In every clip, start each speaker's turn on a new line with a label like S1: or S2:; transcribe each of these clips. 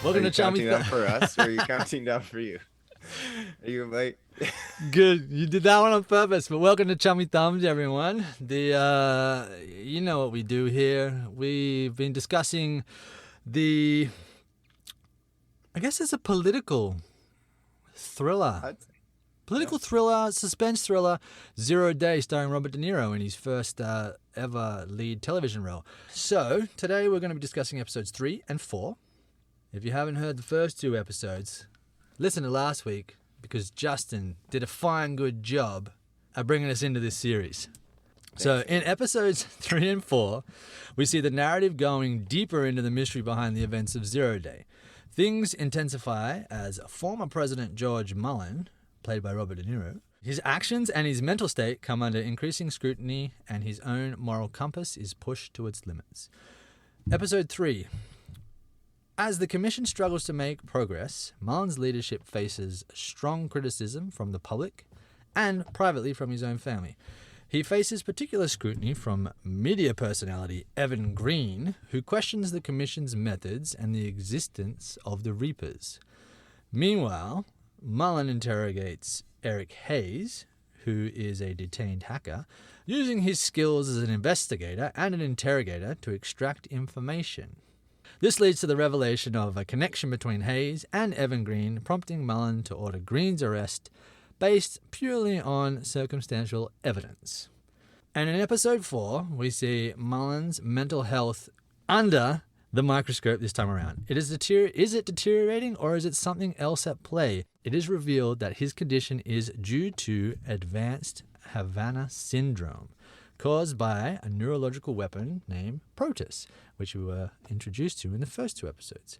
S1: Welcome to Chummy
S2: counting down
S1: Thumbs.
S2: for us, or are you counting down for you? Are you like?
S1: Good, you did that one on purpose. But welcome to Chummy Thumbs, everyone. You know what we do here. We've been discussing I guess it's a political thriller. Suspense thriller, 0 Day, starring Robert De Niro in his first ever lead television role. So, today we're going to be discussing episodes 3 and 4. If you haven't heard the first two episodes, listen to last week, because Justin did a fine good job at bringing us into this series. So, in episodes 3 and 4, we see the narrative going deeper into the mystery behind the events of 0 Day. Things intensify as former President George Mullen, played by Robert De Niro, his actions and his mental state come under increasing scrutiny, and his own moral compass is pushed to its limits. Episode 3. As the Commission struggles to make progress, Mullen's leadership faces strong criticism from the public and privately from his own family. He faces particular scrutiny from media personality Evan Green, who questions the Commission's methods and the existence of the Reapers. Meanwhile, Mullen interrogates Eric Hayes, who is a detained hacker, using his skills as an investigator and an interrogator to extract information. This leads to the revelation of a connection between Hayes and Evan Green, prompting Mullen to order Green's arrest based purely on circumstantial evidence. And in episode 4, we see Mullen's mental health under the microscope this time around. Is it deteriorating, or is it something else at play? It is revealed that his condition is due to advanced Havana syndrome, caused by a neurological weapon named Protus, which we were introduced to in the first two episodes.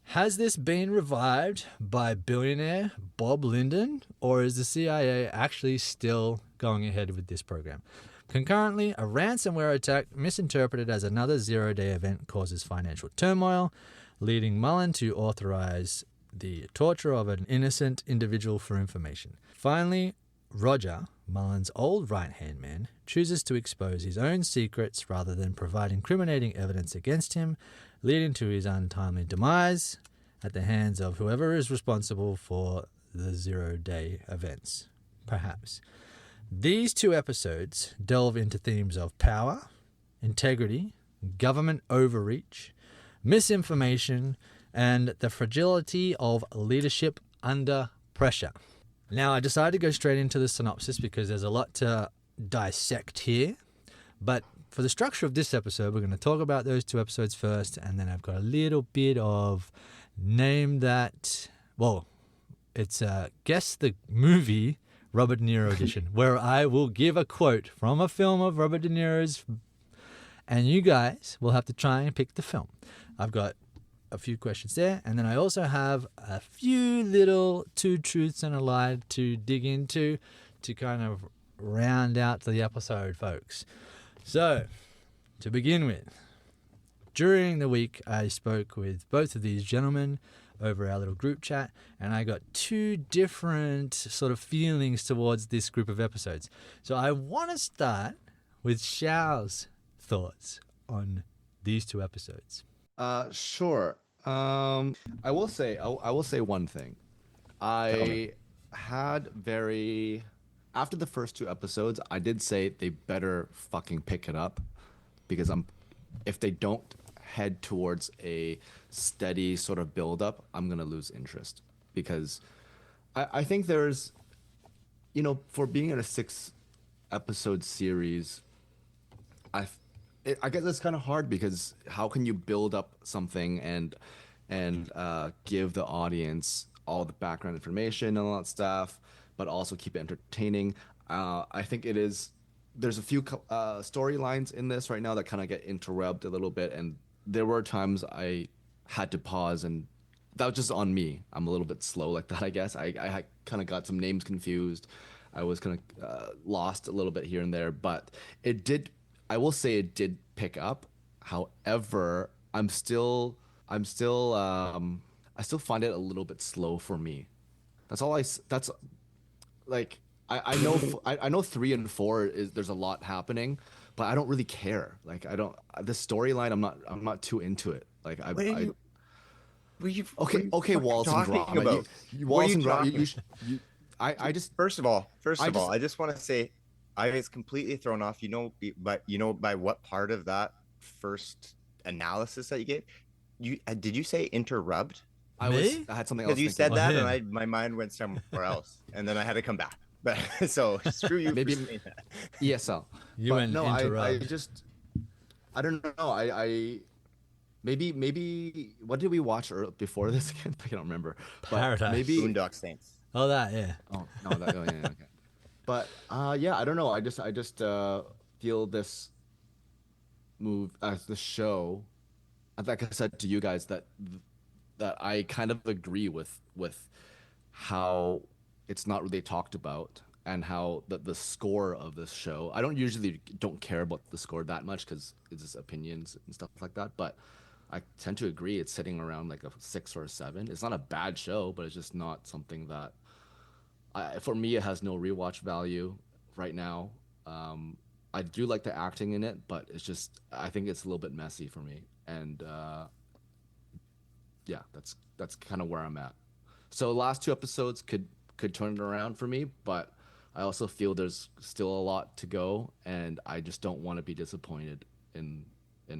S1: Has this been revived by billionaire Bob Lyndon, or is the CIA actually still going ahead with this program? Concurrently, a ransomware attack misinterpreted as another 0 Day event causes financial turmoil, leading Mullen to authorize the torture of an innocent individual for information. Finally, Roger, Mullen's old right-hand man, chooses to expose his own secrets rather than provide incriminating evidence against him, leading to his untimely demise at the hands of whoever is responsible for the 0 Day events, perhaps. These two episodes delve into themes of power, integrity, government overreach, misinformation, and the fragility of leadership under pressure. Now, I decided to go straight into the synopsis because there's a lot to dissect here. But for the structure of this episode, we're going to talk about those two episodes first, and then I've got a little bit of it's Guess the Movie Robert De Niro edition, where I will give a quote from a film of Robert De Niro's, and you guys will have to try and pick the film. I've got a few questions there, and then I also have a few little two truths and a lie to dig into to kind of round out the episode, folks. So, to begin with, during the week I spoke with both of these gentlemen over our little group chat, and I got two different sort of feelings towards this group of episodes. So I want to start with Shao's thoughts on these two episodes.
S3: Sure. I will say one thing. After the first two episodes, I did say they better fucking pick it up, because if they don't head towards a steady sort of build up, I'm gonna lose interest, because I think there's, for being in a 6-episode series, I guess it's kind of hard, because how can you build up something and give the audience all the background information and all that stuff, but also keep it entertaining? I think there's a few storylines in this right now that kind of get interrupted a little bit, and there were times I had to pause, and that was just on me. I'm a little bit slow like that, I guess. I kind of got some names confused. I was kind of lost a little bit here and there, but I will say it did pick up. However, I still find it a little bit slow for me. I know 3 and 4 there's a lot happening, but I don't really care. The storyline, I'm not too into it. Okay, Walls and
S2: talking
S3: Gromit.
S2: about?
S3: Walls and
S2: What are you
S3: Gromit. I just
S2: First of all,
S3: just
S2: I just want to say I was completely thrown off. By what part of that first analysis that you gave? Did you say interrupt?
S3: I
S1: Me?
S3: had something
S2: Because
S3: else
S2: you
S3: thinking
S2: said
S3: about.
S1: Oh,
S2: that,
S1: him.
S2: and my mind went somewhere else, and then I had to come back. But so screw you
S3: Maybe
S2: for saying that.
S3: ESL.
S1: You
S3: But
S1: went
S3: no, I
S1: interrupt.
S3: just I don't know. I maybe what did we watch before this again? I don't remember. But
S1: Paradise.
S3: maybe
S2: Boondock Saints.
S1: Oh, that, yeah.
S3: oh no, yeah, okay. But yeah, I don't know. I just feel this move as the show. Like I said to you guys that I kind of agree with how it's not really talked about and how the score of this show. I don't usually don't care about the score that much because it's just opinions and stuff like that. But I tend to agree it's sitting around like a 6 or a 7. It's not a bad show, but it's just not something that for me it has no rewatch value right now. I do like the acting in it, but it's just I think it's a little bit messy for me, and yeah, that's kind of where I'm at. So last 2 episodes could turn it around for me, but I also feel there's still a lot to go, and I just don't want to be disappointed in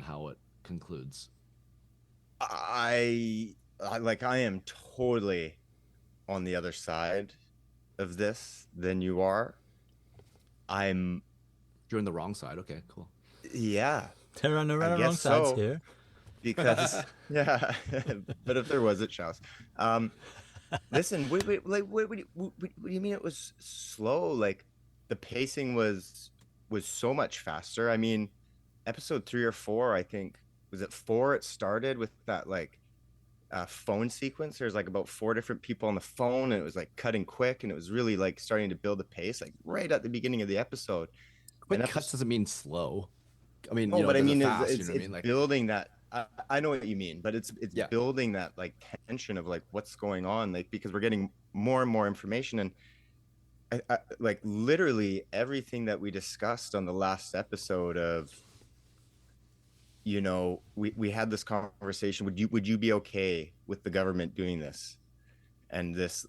S3: how it concludes.
S2: I am totally on the other side of this than you are. I'm
S3: You're on the wrong side. Okay, cool.
S2: yeah,
S1: There are no
S2: I
S1: right or wrong
S2: guess
S1: sides
S2: so
S1: here.
S2: because yeah, but if there was, it shows. Um, Listen, what do you mean it was slow? Like the pacing was so much faster. I mean, episode 3 or 4, I think, was it 4? It started with that like phone sequence. There's like about 4 different people on the phone, and it was like cutting quick, and it was really like starting to build the pace, like right at the beginning of the episode. And
S3: Quick cuts doesn't mean slow. I mean,
S2: no, but I
S3: there's a
S2: mean,
S3: fast. You know what I mean? Like,
S2: building that. I know what you mean, but it's
S3: yeah.
S2: building that like tension of like what's going on, like because we're getting more and more information, and like literally everything that we discussed on the last episode of, we had this conversation. Would you be okay with the government doing this and this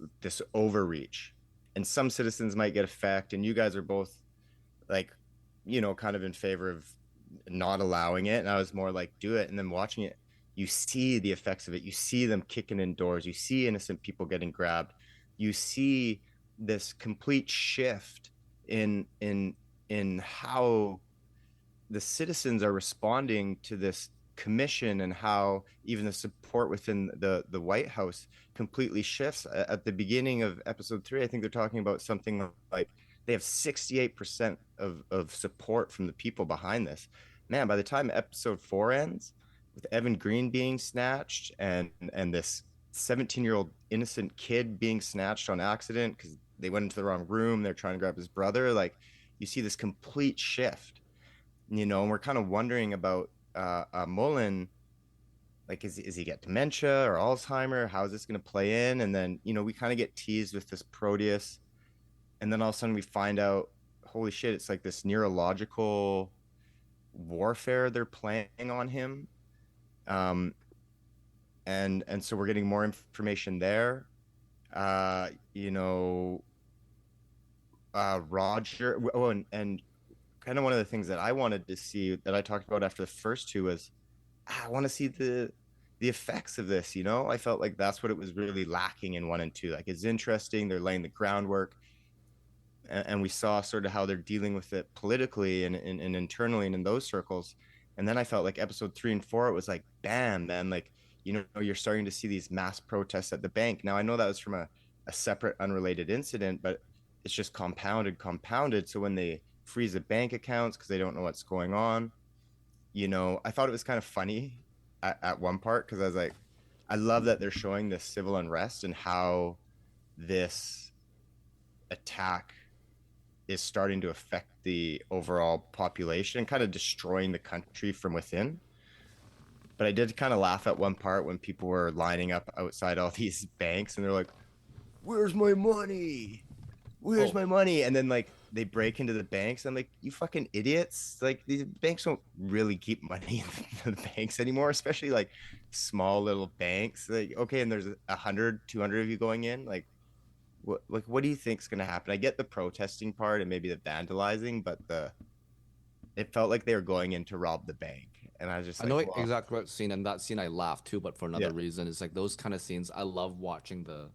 S2: overreach? And some citizens might get affected, and you guys are both like, kind of in favor of not allowing it, and I was more like do it. And then watching it, you see the effects of it. You see them kicking in doors, you see innocent people getting grabbed, you see this complete shift in how the citizens are responding to this commission, and how even the support within the White House completely shifts. At the beginning of episode 3, I think they're talking about something like they have 68% of support from the people behind this. Man, by the time episode 4 ends, with Evan Green being snatched and this 17-year-old innocent kid being snatched on accident because they went into the wrong room, they're trying to grab his brother, like you see this complete shift, and we're kind of wondering about Mullen, like is he get dementia or Alzheimer? How is this going to play in? And then we kind of get teased with this Proteus, and then all of a sudden we find out, holy shit, it's like this neurological warfare they're playing on him. And so we're getting more information there. Roger. Oh, and kind of one of the things that I wanted to see that I talked about after the first 2 was I want to see the effects of this. I felt like that's what it was really lacking in 1 and 2. Like it's interesting, they're laying the groundwork, and we saw sort of how they're dealing with it politically and internally and in those circles. And then I felt like episode 3 and 4, it was like, bam, man, like, you're starting to see these mass protests at the bank. Now, I know that was from a separate, unrelated incident, but it's just compounded. So when they freeze the bank accounts because they don't know what's going on, I thought it was kind of funny at one part, because I was like, I love that they're showing this civil unrest and how this attack is starting to affect the overall population and kind of destroying the country from within. But I did kind of laugh at one part when people were lining up outside all these banks, and they're like, where's my money? Where's my money? And then like they break into the banks. I'm like, you fucking idiots. Like these banks don't really keep money in the banks anymore, especially like small little banks. Like, okay, and there's 100, 200 of you going in. Like, what do you think's gonna happen? I get the protesting part and maybe the vandalizing, but it felt like they were going in to rob the bank, and I was just
S3: I
S2: like,
S3: know
S2: well,
S3: exactly what scene, and that scene I laughed too, but for another reason. It's like those kind of scenes. I love watching the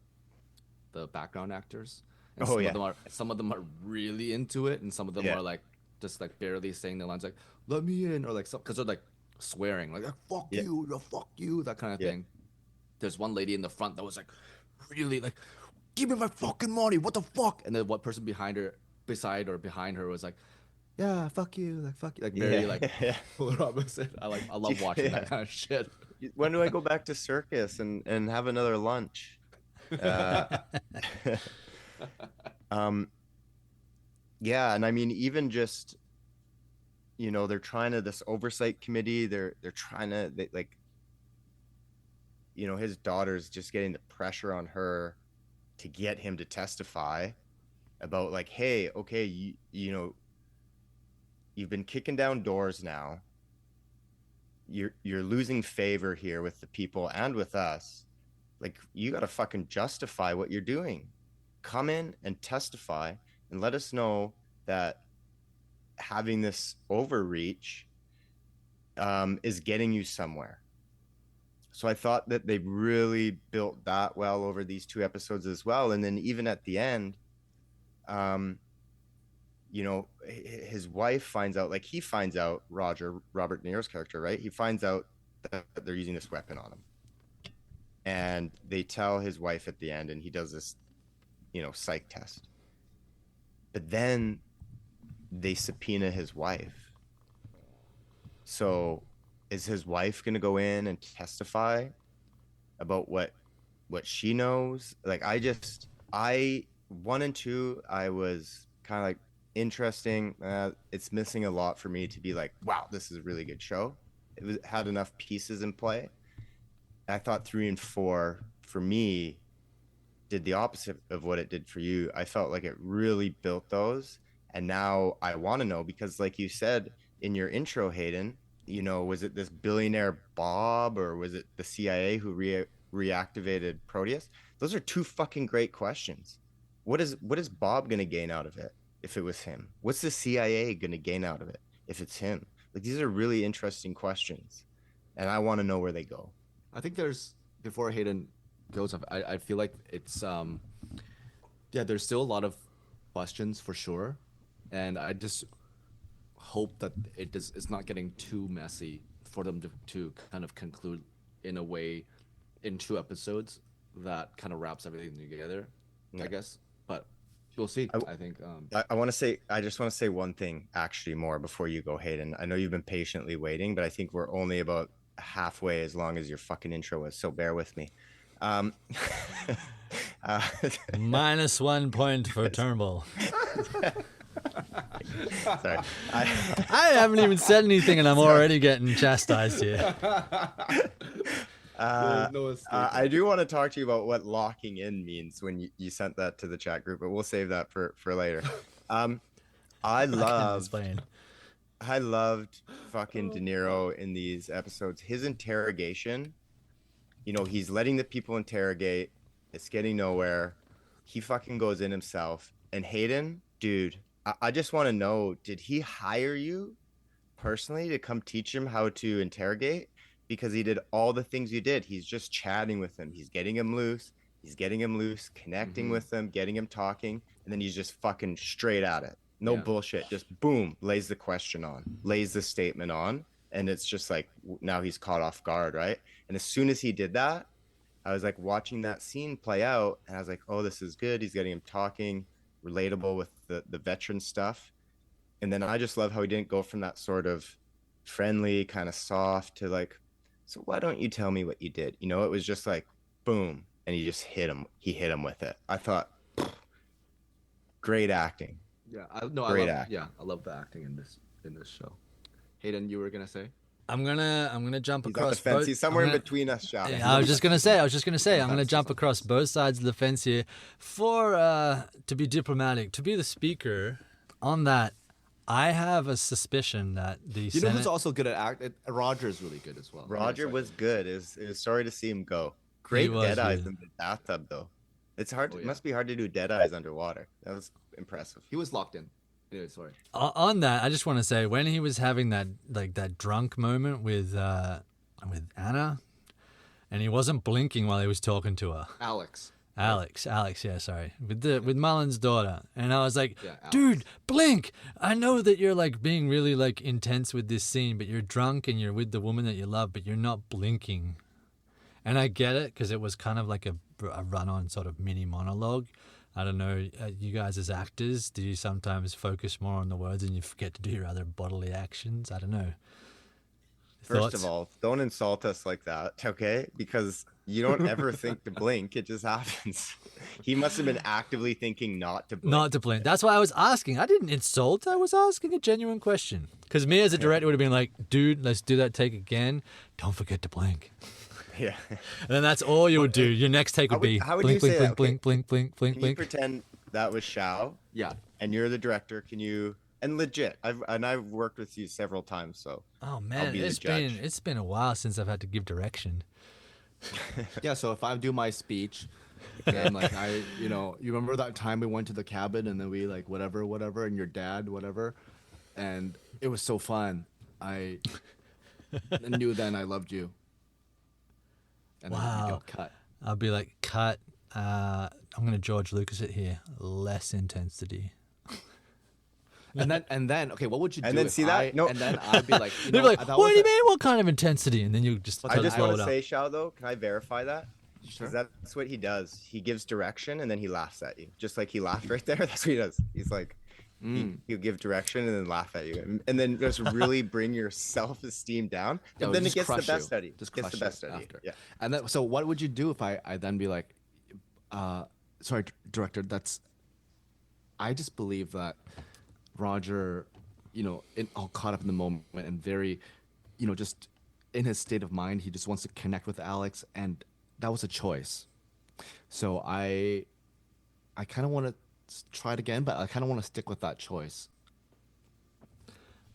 S3: background actors, and
S2: Oh,
S3: some of them are really into it, and some of them are like just like barely saying the lines like "let me in" or like some because they're like swearing like "fuck you, fuck you," that kind of thing. There's one lady in the front that was like really like, "give me my fucking money, what the fuck," and then one person behind her was like, "yeah, fuck you," like fuck you, like very like polar opposite. I love watching that kind of shit.
S2: when do I go back to circus and have another lunch? Yeah, and I mean, even just, they're trying to, this oversight committee, they're trying to, like, his daughter's just getting the pressure on her to get him to testify about, like, hey, okay, you've been kicking down doors now. You're losing favor here with the people and with us. Like, you got to fucking justify what you're doing. Come in and testify and let us know that having this overreach is getting you somewhere. So I thought that they really built that well over these 2 episodes as well. And then even at the end, his wife finds out, like, he finds out, Robert De Niro's character, right? He finds out that they're using this weapon on him. And they tell his wife at the end, and he does this, psych test. But then they subpoena his wife. So is his wife going to go in and testify about what she knows? Like, 1 and 2, I was kind of like, interesting. It's missing a lot for me to be like, wow, this is a really good show. It had enough pieces in play. I thought 3 and 4 for me did the opposite of what it did for you. I felt like it really built those, and now I want to know, because like you said in your intro, Hayden, was it this billionaire Bob, or was it the CIA who reactivated Proteus? Those are 2 fucking great questions. What is Bob going to gain out of it if it was him? What's the CIA going to gain out of it if it's him? Like, these are really interesting questions, and I want to know where they go.
S3: I think before Hayden goes up, I feel like it's there's still a lot of questions for sure, and I just hope that it's not getting too messy for them to kind of conclude in a way in 2 episodes that kind of wraps everything together, I guess. But we'll see. I think
S2: I just want to say one thing actually more before you go, Hayden. I know you've been patiently waiting, but I think we're only about halfway as long as your fucking intro was, so bear with me.
S1: -1 point for Turnbull.
S2: Sorry.
S1: I haven't even said anything, and I'm already getting chastised here.
S2: I do want to talk to you about what locking in means when you sent that to the chat group, but we'll save that for later. I loved fucking De Niro in these episodes. His interrogation, he's letting the people interrogate. It's getting nowhere. He fucking goes in himself. And Hayden, dude, I just want to know, did he hire you personally to come teach him how to interrogate? Because he did all the things you did. He's just chatting with him. He's getting him loose, connecting with him, getting him talking. And then he's just fucking straight at it. No bullshit. Just boom, lays the question on, lays the statement on. And it's just like, now he's caught off guard, right? And as soon as he did that, I was like watching that scene play out, and I was like, oh, this is good. He's getting him talking, relatable with the veteran stuff. And then I just love how he didn't go from that sort of friendly, kind of soft to like, so why don't you tell me what you did? It was just like, boom. And he just hit him. He hit him with it. I thought, great acting.
S3: Yeah, I love the acting in this show. Hayden, you were gonna say?
S1: I'm gonna jump
S2: He's
S1: across
S2: on the fence.
S1: both.
S2: He's somewhere in between us, Shao.
S1: I was just gonna say I'm gonna jump across both sides of the fence here. To be diplomatic, to be the speaker on that, I have a suspicion that the
S3: You
S1: Senate...
S3: know who's also good at acting? Roger is really good as well.
S2: Roger
S3: Sorry.
S2: was good. It was sorry to see him go. Great
S1: was
S2: dead eyes
S1: good.
S2: in the bathtub, though. It's hard.
S3: Oh,
S2: It
S3: yeah.
S2: must be hard to do dead eyes underwater. That was impressive.
S3: He was locked in. Anyway, sorry.
S1: On that, I just want to say, when he was having that drunk moment with Anna, and he wasn't blinking while he was talking to her.
S3: Alex,
S1: yeah, sorry. With Mullen's daughter. And I was like,
S3: Yeah, Alex.
S1: dude, blink. I know that you're like being really like intense with this scene, but you're drunk and you're with the woman that you love, but you're not blinking. And I get it, because it was kind of like a run-on sort of mini monologue. I don't know, you guys as actors, do you sometimes focus more on the words and you forget to do your other bodily actions? I don't know.
S2: First
S1: Thoughts?
S2: of all, don't insult us like that, okay? Because you don't ever think to blink. It just happens. He must have been actively thinking not to blink.
S1: Not to blink. That's why I was asking. I didn't insult. I was asking a genuine question. Because me as a director would have been like, dude, let's do that take again. Don't forget to blink.
S2: Yeah.
S1: And then that's all you would do. Your next take would be
S2: How would
S1: blink,
S2: you
S1: blink,
S2: say
S1: blink,
S2: that?
S1: blink, blink, blink, blink,
S2: Can you
S1: blink.
S2: pretend that was Shao
S3: Yeah.
S2: and you're the director? Can you? And legit, I've worked with you several times, so
S1: Oh man,
S2: be the judge.
S1: it's been a while since I've had to give direction.
S3: Yeah, so if I do my speech, and like you remember that time we went to the cabin and then we like whatever, and your dad, whatever, and it was so fun. I knew then I loved you. And then
S1: Wow.
S3: you go, cut.
S1: I'll be like, cut. I'm gonna George Lucas it here. Less intensity.
S3: And then okay, what would you do?
S2: And then
S3: if
S2: see that? No.
S3: And then I'd be like,
S1: They'd be like,
S3: that
S1: what
S3: was
S1: do you
S3: a-
S1: mean? What kind of intensity? And then you just
S2: I just
S1: blow
S2: want
S1: it
S2: to
S1: up.
S2: say, Shao, though, can I verify that?
S3: Sure.
S2: Because that's what he does. He gives direction and then he laughs at you, just like he laughed right there. That's what he does. He's like, he'll give direction and then laugh at you, and then just really bring your self-esteem down.
S3: Yeah,
S2: And then it
S3: just
S2: gest the
S3: crush
S2: best
S3: you.
S2: out of you.
S3: Just
S2: Gets the
S3: crush you
S2: best out of you.
S3: after.
S2: Yeah.
S3: And then, so what would you do if I then be like, sorry, director, I just believe that Roger, all caught up in the moment and very, just in his state of mind, he just wants to connect with Alex, and that was a choice. So I kind of want to try it again, but I kind of want to stick with that choice.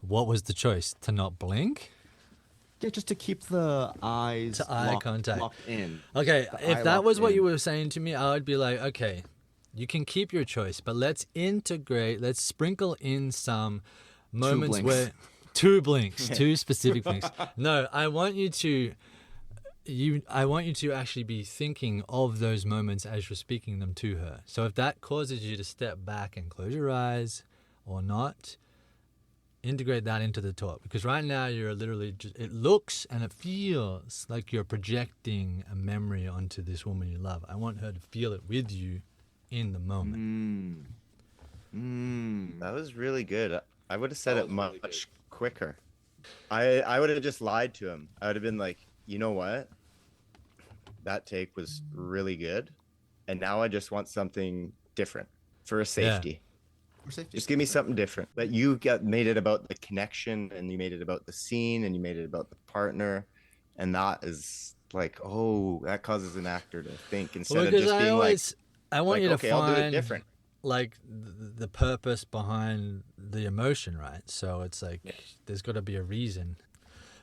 S1: What was the choice? To not blink?
S3: Yeah, just to keep the eyes
S1: Eye contact.
S3: locked in.
S1: Okay,
S3: The
S1: if
S3: eye
S1: that was
S3: locked
S1: what
S3: in.
S1: you were saying to me, I would be like, okay, you can keep your choice, but let's sprinkle in some moments
S3: blinks.
S1: where two blinks, two specific blinks. No, I want you to actually be thinking of those moments as you're speaking them to her. So if that causes you to step back and close your eyes or not, integrate that into the talk, because right now you're literally it looks and it feels like you're projecting a memory onto this woman you love. I want her to feel it with you in the moment.
S2: That was really good. I would have said
S3: That
S2: it
S3: was really
S2: much quicker. I would have just lied to him. I would have been like, you know what? That take was really good. And now I just want something different for a safety.
S3: For safety.
S2: Just give me something different. But you made it about the connection, and you made it about the scene, and you made it about the partner. And that is like, oh, that causes an actor to think instead of just being
S1: I want you to
S2: okay, I'll do it
S1: find
S2: different.
S1: like the purpose behind the emotion, right? So it's like there's got to be a reason.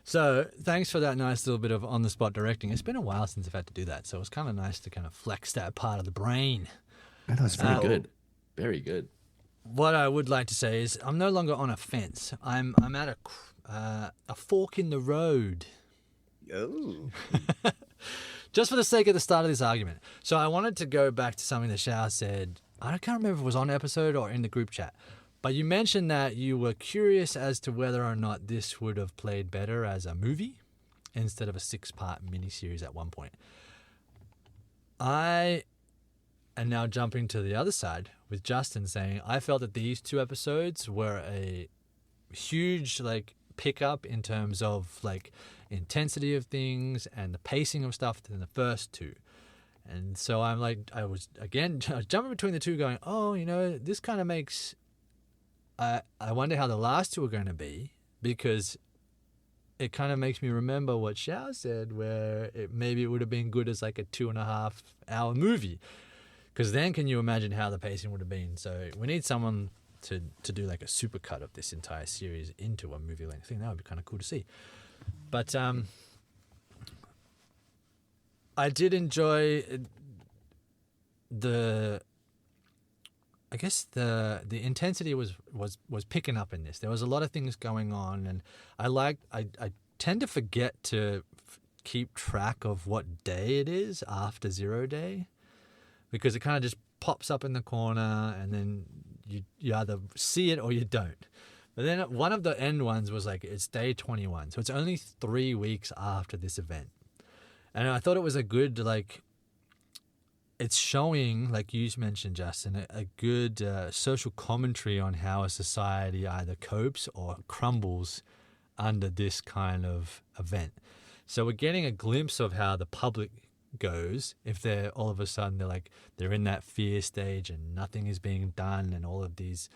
S1: So thanks for that nice little bit of on-the-spot directing. It's been a while since I've had to do that, so it was kind of nice to kind of flex that part of the brain.
S3: I know, it's very good. Very good.
S1: What I would like to say is I'm no longer on a fence. I'm at a fork in the road.
S2: Oh.
S1: Just for the sake of the start of this argument. So I wanted to go back to something that Shao said. I can't remember if it was on episode or in the group chat. But you mentioned that you were curious as to whether or not this would have played better as a movie instead of a 6-part miniseries at one point. I am now jumping to the other side with Justin saying I felt that these 2 episodes were a huge pickup in terms of intensity of things and the pacing of stuff than the first 2. And so I was jumping between the 2 going, this kind of makes, I wonder how the last 2 are going to be, because it kind of makes me remember what Shao said, where maybe it would have been good as like a 2.5-hour movie. Because then can you imagine how the pacing would have been? So we need someone to do like a supercut of this entire series into a movie length thing. That would be kind of cool to see. But I did enjoy the intensity was picking up in this. There was a lot of things going on, and I tend to forget to keep track of what day it is after 0 day, because it kind of just pops up in the corner, and then you either see it or you don't. But then one of the end ones was like, it's day 21, so it's only 3 weeks after this event, and I thought it was a good, like, it's showing, like you mentioned, Justin, a good social commentary on how a society either copes or crumbles under this kind of event. So we're getting a glimpse of how the public goes if they're all of a sudden they're in that fear stage and nothing is being done and all of these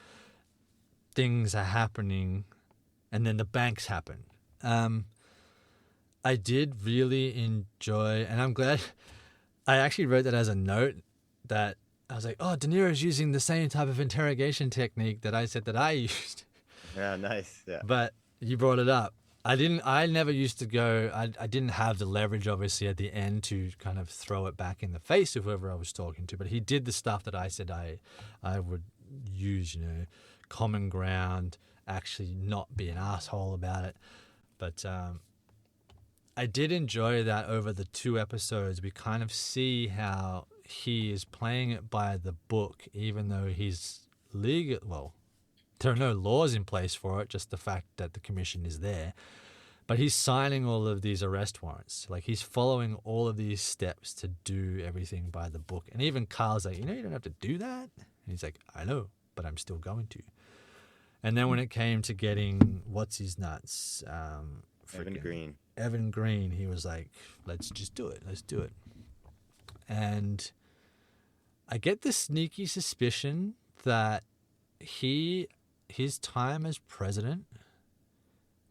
S1: things are happening, and then the banks happen. I did really enjoy, and I'm glad I actually wrote that as a note, that I was like, oh, De Niro's using the same type of interrogation technique that I said that I used.
S2: Yeah, nice. Yeah.
S1: But you brought it up. I never used to go, I didn't have the leverage, obviously, at the end to kind of throw it back in the face of whoever I was talking to. But he did the stuff that I said I would use, common ground, actually not be an asshole about it. But I did enjoy that over the 2 episodes. We kind of see how he is playing it by the book, even though he's legal. Well, there are no laws in place for it, just the fact that the commission is there. But he's signing all of these arrest warrants. Like, he's following all of these steps to do everything by the book. And even Carl's like, you don't have to do that. And he's like, I know, but I'm still going to. And then when it came to getting what's his nuts, Evan Green, he was like, let's just do it. Let's do it. And I get the sneaky suspicion that his time as president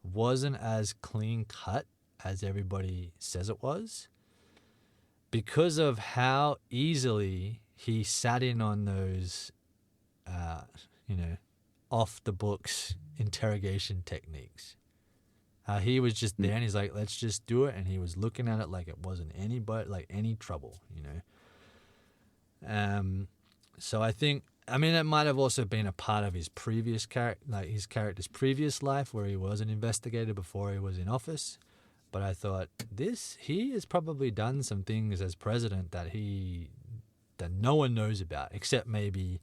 S1: wasn't as clean cut as everybody says it was, because of how easily he sat in on those, off the books interrogation techniques. He was just there and he's like, let's just do it. And he was looking at it like it wasn't any trouble, So I think, it might have also been a part of his previous his character's previous life, where he was an investigator before he was in office. But I thought he has probably done some things as president that no one knows about, except maybe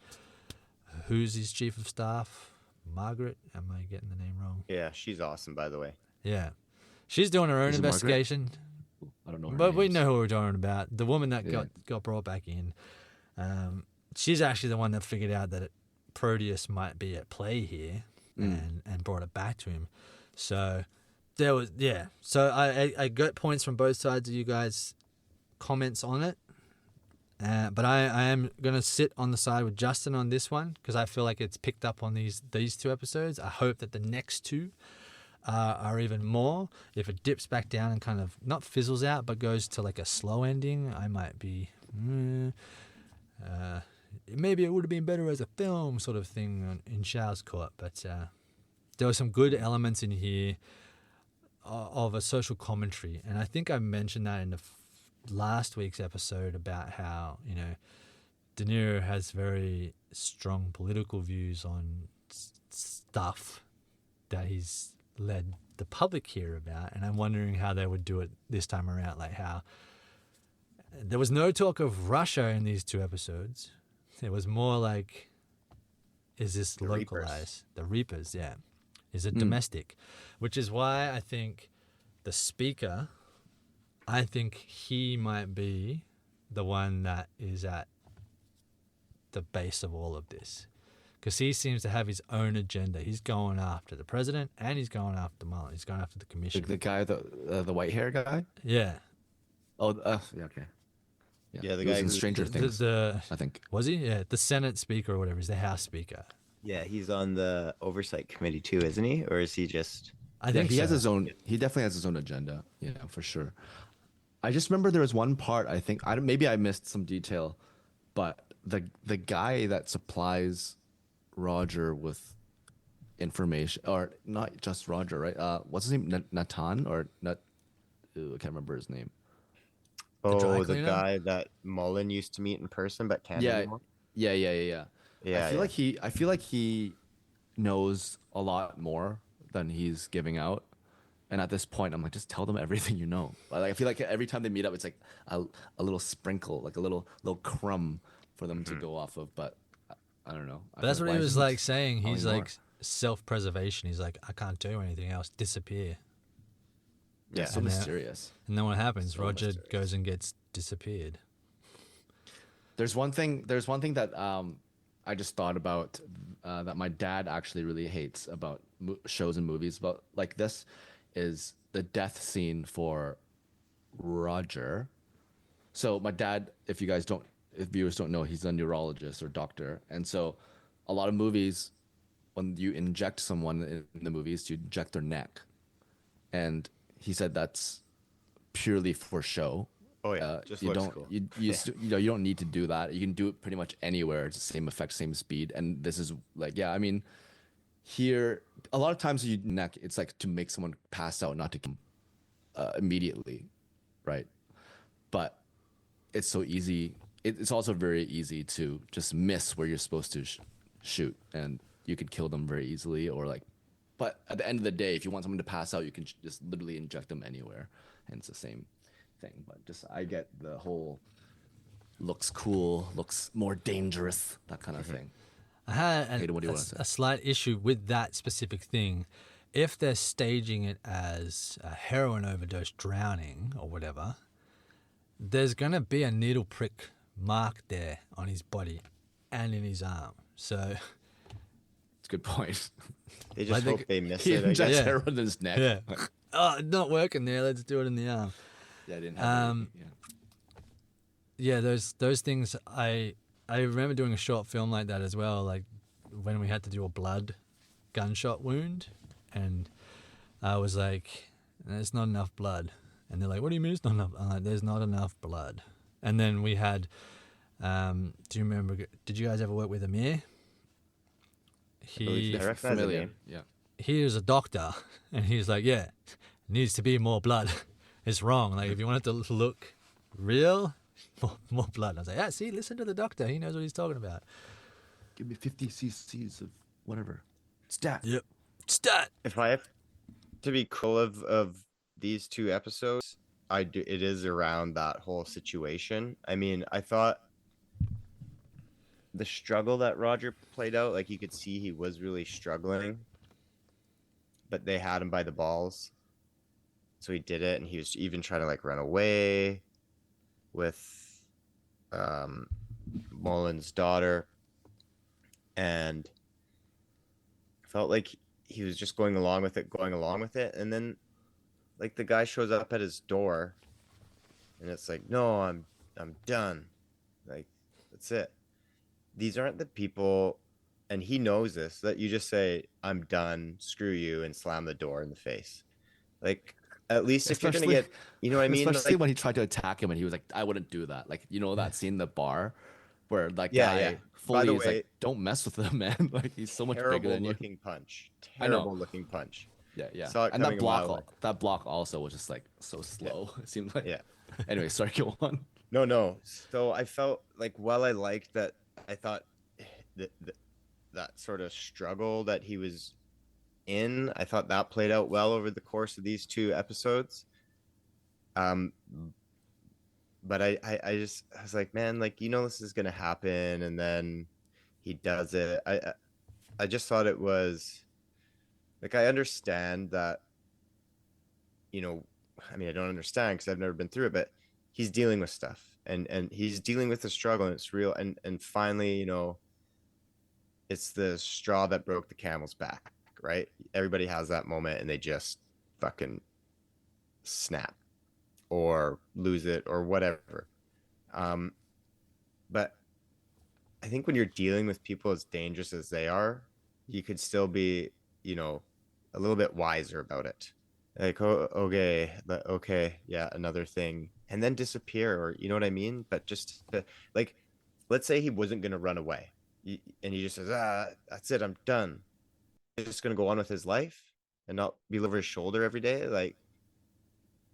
S1: who's his chief of staff? Margaret? Am I getting the name wrong?
S2: Yeah, she's awesome, by the way.
S1: Yeah. She's doing her own investigation.
S3: I don't know her
S1: But
S3: names.
S1: we know who we're talking about. The woman that got brought back in. She's actually the one that figured out that Proteus might be at play here and brought it back to him. So there was, So I got points from both sides of you guys' comments on it. But I am going to sit on the side with Justin on this one, because I feel like it's picked up on these 2 episodes. I hope that the next 2 are even more. If it dips back down and kind of not fizzles out, but goes to like a slow ending, I might be, maybe it would have been better as a film sort of thing in Shao's court. But there were some good elements in here of a social commentary. And I think I mentioned that in the last week's episode about how, De Niro has very strong political views on stuff that he's led the public hear about, and I'm wondering how they would do it this time around. Like, how there was no talk of Russia in these 2 episodes. It was more like, is this the localized? The Reapers, yeah. Is it domestic? Which is why I think the speaker, he might be the one that is at the base of all of this. Because he seems to have his own agenda. He's going after the president, and he's going after Mullen. He's going after the commission.
S3: The guy, the white hair guy?
S1: Yeah.
S3: Oh, yeah, okay.
S2: Yeah, the
S3: he was
S2: guy
S3: in
S2: who-
S3: Stranger Things, I think.
S1: Was he? Yeah, the Senate speaker or whatever. He's the House speaker.
S2: Yeah, he's on the oversight committee too, isn't he? Or is he just?
S1: I think
S3: he
S1: so.
S3: has his own. He definitely has his own agenda. Yeah, for sure. I just remember there was one part. I think maybe I missed some detail, but the guy that supplies Roger with information, or not just Roger, right? What's his name? Natan or Nat? Ooh, I can't remember his name.
S1: The dry
S2: Oh, the
S1: cleaner?
S2: guy that Mullen used to meet in person but can't
S3: Yeah,
S2: anymore.
S3: yeah.
S2: Yeah, yeah.
S3: I feel like he knows a lot more than he's giving out. And at this point, I'm like, just tell them everything you know. Like, I feel like every time they meet up, it's like a little sprinkle, like a little crumb for them to go off of. But I don't know.
S1: But that's what he was like saying. He's
S3: telling
S1: like self-preservation. He's like, I can't do anything else. Disappear.
S3: Yeah, so
S1: And then-
S3: mysterious.
S1: And then what happens?
S3: So
S1: Roger
S3: mysterious.
S1: goes and gets disappeared.
S3: There's one thing that I just thought about that my dad actually really hates about shows and movies about like this is the death scene for Roger. So my dad, if viewers don't know, he's a neurologist or doctor, and so a lot of movies, when you inject someone in the movies, you inject their neck, and he said that's purely for show.
S2: Oh yeah, just
S3: You
S2: looks
S3: don't
S2: cool.
S3: you don't need to do that. You can do it pretty much anywhere. It's the same effect, same speed, and this is like I mean, here a lot of times you neck it's like to make someone pass out, not to kill immediately, right? But it's so easy. It's also very easy to just miss where you're supposed to shoot, and you could kill them very easily, or like. But at the end of the day, if you want someone to pass out, you can just literally inject them anywhere, and it's the same thing. But just I get the whole looks cool, looks more dangerous, that kind of thing.
S1: I had
S3: Hayden, what do you wanna say?
S1: a slight issue with that specific thing. If they're staging it as a heroin overdose drowning or whatever, there's going to be a needle prick mark there on his body and in his arm. So
S3: It's a good point.
S2: They just
S1: Like
S2: hope they miss
S3: He
S2: it. I
S3: injects
S2: guess.
S1: Yeah.
S3: heroin in his neck.
S1: yeah. Oh, not working there. Let's do it in the arm.
S3: Yeah, I didn't have any,
S1: Yeah, those things. I remember doing a short film like that as well. Like when we had to do a blood gunshot wound, and I was like, "There's not enough blood," and they're like, "What do you mean it's not enough?" I'm like, "There's not enough blood." And then we had. Do you remember? Did you guys ever work with Amir?
S2: believe
S1: He
S2: I recognize the
S3: familiar.
S2: name.
S3: Yeah.
S1: he was a doctor, and he was like, "Yeah, needs to be more blood. It's wrong. Like if you want it to look real, more blood." And I was like, "Yeah, see, listen to the doctor. He knows what he's talking about."
S3: Give me 50 cc's of whatever. Stat.
S1: Yep. Stat.
S2: If I have to be cool of these two episodes, it is around that whole situation. I mean, I thought the struggle that Roger played out, like you could see he was really struggling, but they had him by the balls. So he did it, and he was even trying to like run away with Mullen's daughter, and I felt like he was just going along with it, and then like the guy shows up at his door, and it's like, no, I'm done, like that's it. These aren't the people, and he knows this, that you just say, I'm done, screw you, and slam the door in the face. Like, at least if you're gonna
S3: Especially-
S2: get, you know what I mean?
S3: Especially
S2: Like,
S3: when he tried to attack him and he was like, I wouldn't do that. Like, you know that scene in the bar where that
S2: Yeah,
S3: guy
S2: yeah. By
S3: fully
S2: the
S3: is
S2: way,
S3: like, don't mess with him, man. Like he's so much bigger
S2: terrible
S3: than you.
S2: looking punch.
S3: I know.
S2: Terrible looking punch.
S3: Yeah.
S2: Saw it
S3: And that
S2: coming a mile
S3: block
S2: away.
S3: that block also was just like so slow. It seemed like
S2: Yeah.
S3: Anyway, sorry, go on.
S2: No. So I felt like, while I liked that, I thought that sort of struggle that he was in, I thought that played out well over the course of these two episodes. But I was like, man, like, this is gonna happen, and then he does it. I just thought it was like, I understand that, I mean, I don't understand because I've never been through it, but he's dealing with stuff, and he's dealing with the struggle, and it's real, and finally, it's the straw that broke the camel's back, right? Everybody has that moment, and they just fucking snap or lose it or whatever. But I think when you're dealing with people as dangerous as they are, you could still be, a little bit wiser about it. Like, oh, okay, yeah, another thing, and then disappear, or you know what I mean? But just to, like, let's say he wasn't going to run away, And he just says, that's it, I'm done. He's just gonna go on with his life and not be over his shoulder every day. Like,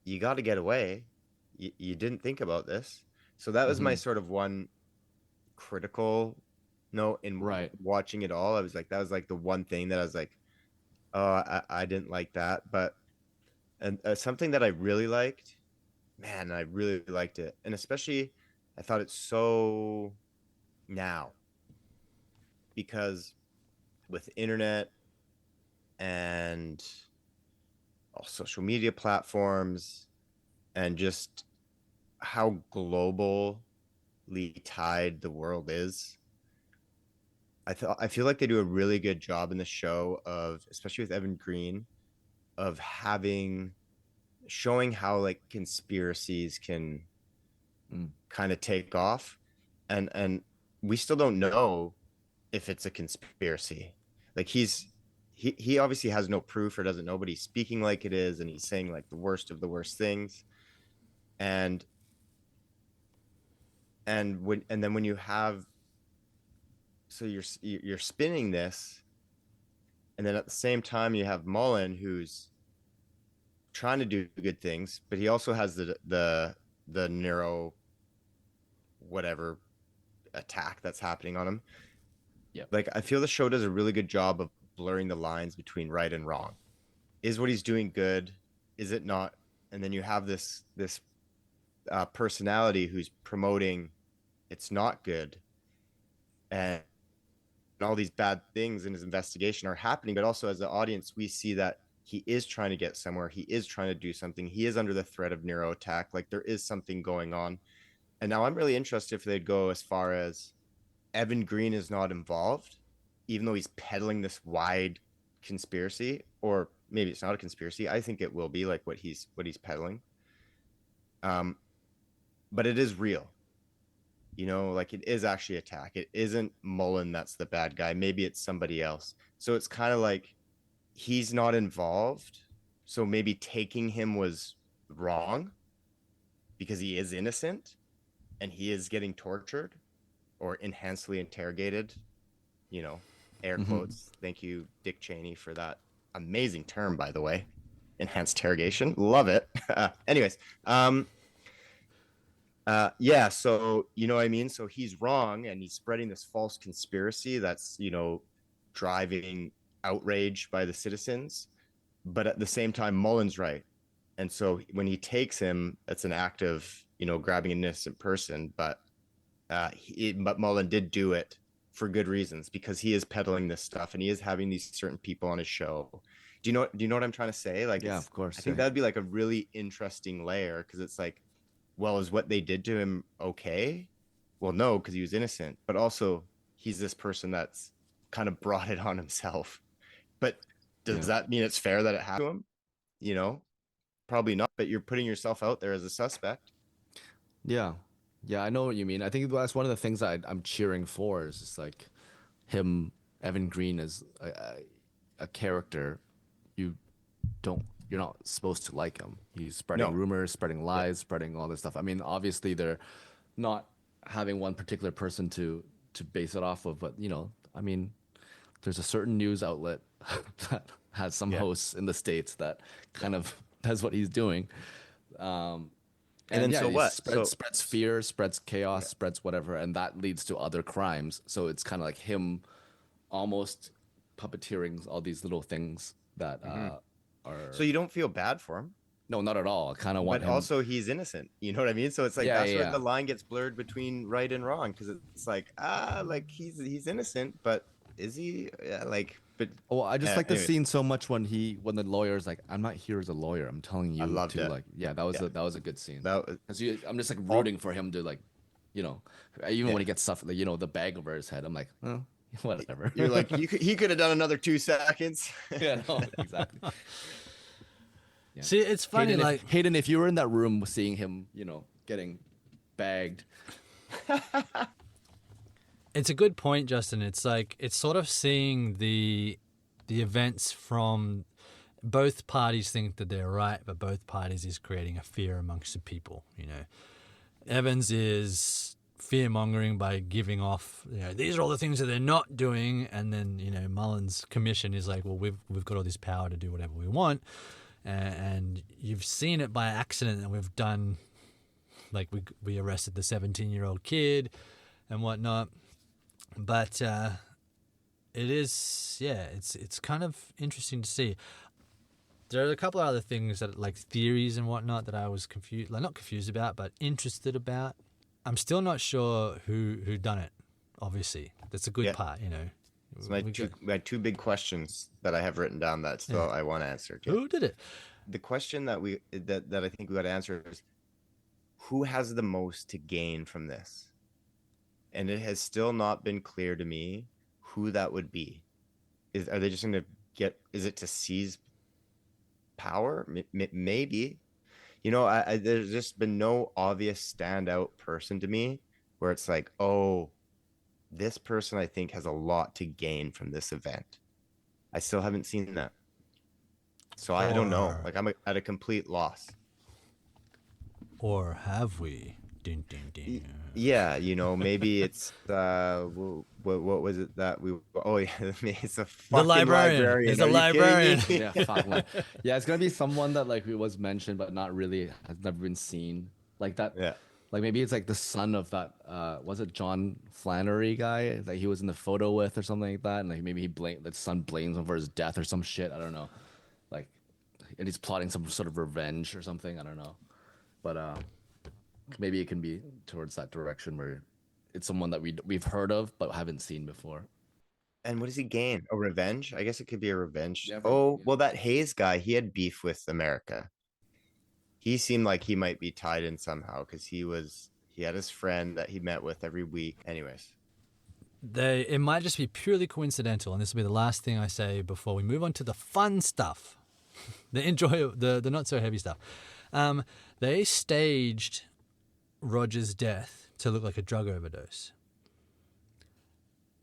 S2: you got to get away. You didn't think about this. So that was my sort of one critical note in
S3: Right.
S2: watching it all. I was like, that was like the one thing that I was like, oh, I didn't like that. But and something that I really liked, man, I really liked it. And especially, I thought it's so now because with internet and all social media platforms and just how globally tied the world is. I feel like they do a really good job in the show of, especially with Evan Green, of showing how like conspiracies can kind of take off, and we still don't know if it's a conspiracy. Like he obviously has no proof or doesn't know, but he's speaking like it is, and he's saying like the worst of the worst things, and then when you have, so you're spinning this, and then at the same time you have Mullen who's trying to do good things, but he also has the neuro whatever attack that's happening on him.
S3: Yeah.
S2: Like, I feel the show does a really good job of blurring the lines between right and wrong. Is what he's doing good? Is it not? And then you have this personality who's promoting it's not good, and all these bad things in his investigation are happening. But also, as the audience, we see that he is trying to get somewhere. He is trying to do something. He is under the threat of neuro attack. Like, there is something going on. And now I'm really interested if they'd go as far as Evan Green is not involved, even though he's peddling this wide conspiracy, or maybe it's not a conspiracy. I think it will be like what he's peddling. But it is real. Like, it is actually attack. It isn't Mullen that's the bad guy. Maybe it's somebody else. So it's kind of like he's not involved. So maybe taking him was wrong because he is innocent and he is getting tortured or enhancedly interrogated, air quotes. Thank you, Dick Cheney, for that amazing term, by the way. Enhanced interrogation. Love it. Anyways, yeah, so you know what I mean? So he's wrong and he's spreading this false conspiracy that's, driving outrage by the citizens. But at the same time, Mullen's right. And so when he takes him, that's an act of, grabbing an innocent person. But Mullen did do it for good reasons because he is peddling this stuff and he is having these certain people on his show. Do you know what I'm trying to say? Like,
S3: yeah, of course.
S2: I think that'd be like a really interesting layer because it's like, well, is what they did to him okay? Well, no, because he was innocent. But also, he's this person that's kind of brought it on himself. But does that mean it's fair that it happened to him? Probably not. But you're putting yourself out there as a suspect.
S3: Yeah. Yeah, I know what you mean. I think that's one of the things I'm cheering for is just like him, Evan Green, as a character. You're not supposed to like him. He's spreading rumors, spreading lies, spreading all this stuff. I mean, obviously they're not having one particular person to base it off of, but I mean, there's a certain news outlet that has some hosts in the States that kind of does what he's doing. And then
S2: so what?
S3: Spreads fear, spreads chaos, spreads whatever, and that leads to other crimes. So it's kind of like him almost puppeteering all these little things that are.
S2: So you don't feel bad for him?
S3: No, not at all. I kind of want him.
S2: But also, he's innocent. You know what I mean? So it's like that's where the line gets blurred between right and wrong because it's like he's innocent, but is he? Yeah, like, but.
S3: Oh, I just like the scene so much when the lawyer's like, "I'm not here as a lawyer. I'm telling you."
S2: I loved it.
S3: Like, that was a good scene.
S2: I'm
S3: just like rooting for him to like, even when he gets stuff, like, the bag over his head. I'm like, oh, whatever.
S2: You're like, he could have done another 2 seconds.
S3: Yeah, no, exactly. Yeah.
S1: See, it's funny,
S3: Hayden, if you were in that room seeing him, getting bagged.
S1: It's a good point, Justin. It's like, it's sort of seeing the events from both parties think that they're right, but both parties is creating a fear amongst the people, Evans is fear mongering by giving off, these are all the things that they're not doing, and then Mullen's commission is like, well, we've got all this power to do whatever we want, and you've seen it by accident, and we've done, like we arrested the 17-year-old kid and whatnot, but it is, it's kind of interesting to see. There are a couple of other things that, like theories and whatnot, that I was confused, like not confused about, but interested about. I'm still not sure who done it. Obviously, that's a good part,
S2: So my two big questions that I have written down that still I want to answer.
S1: Who did it?
S2: The question that I think we got to answer is, who has the most to gain from this? And it has still not been clear to me who that would be. Are they just going to get? Is it to seize power? Maybe. There's just been no obvious standout person to me where it's like, oh, this person I think has a lot to gain from this event. I still haven't seen that. So I don't know. Like, I'm at a complete loss.
S1: Or have we? Dun, dun, dun.
S2: Yeah, maybe it's what was it that we? Oh yeah, it's a fucking librarian.
S1: It's a librarian.
S3: Yeah, yeah, it's gonna be someone that like was mentioned but not really has never been seen like that.
S2: Yeah,
S3: like maybe it's like the son of that. Was it John Flannery guy that he was in the photo with or something like that? And like maybe the son blames him for his death or some shit. I don't know. Like, and he's plotting some sort of revenge or something. I don't know, but maybe it can be towards that direction where it's someone that we've heard of but haven't seen before.
S2: And what does he gain? A revenge? I guess it could be a revenge.
S3: Yeah,
S2: well, that Hayes guy, he had beef with America. He seemed like he might be tied in somehow because he had his friend that he met with every week. Anyways.
S1: It might just be purely coincidental, and this will be the last thing I say before we move on to the fun stuff, the not so heavy stuff. They staged Roger's death to look like a drug overdose.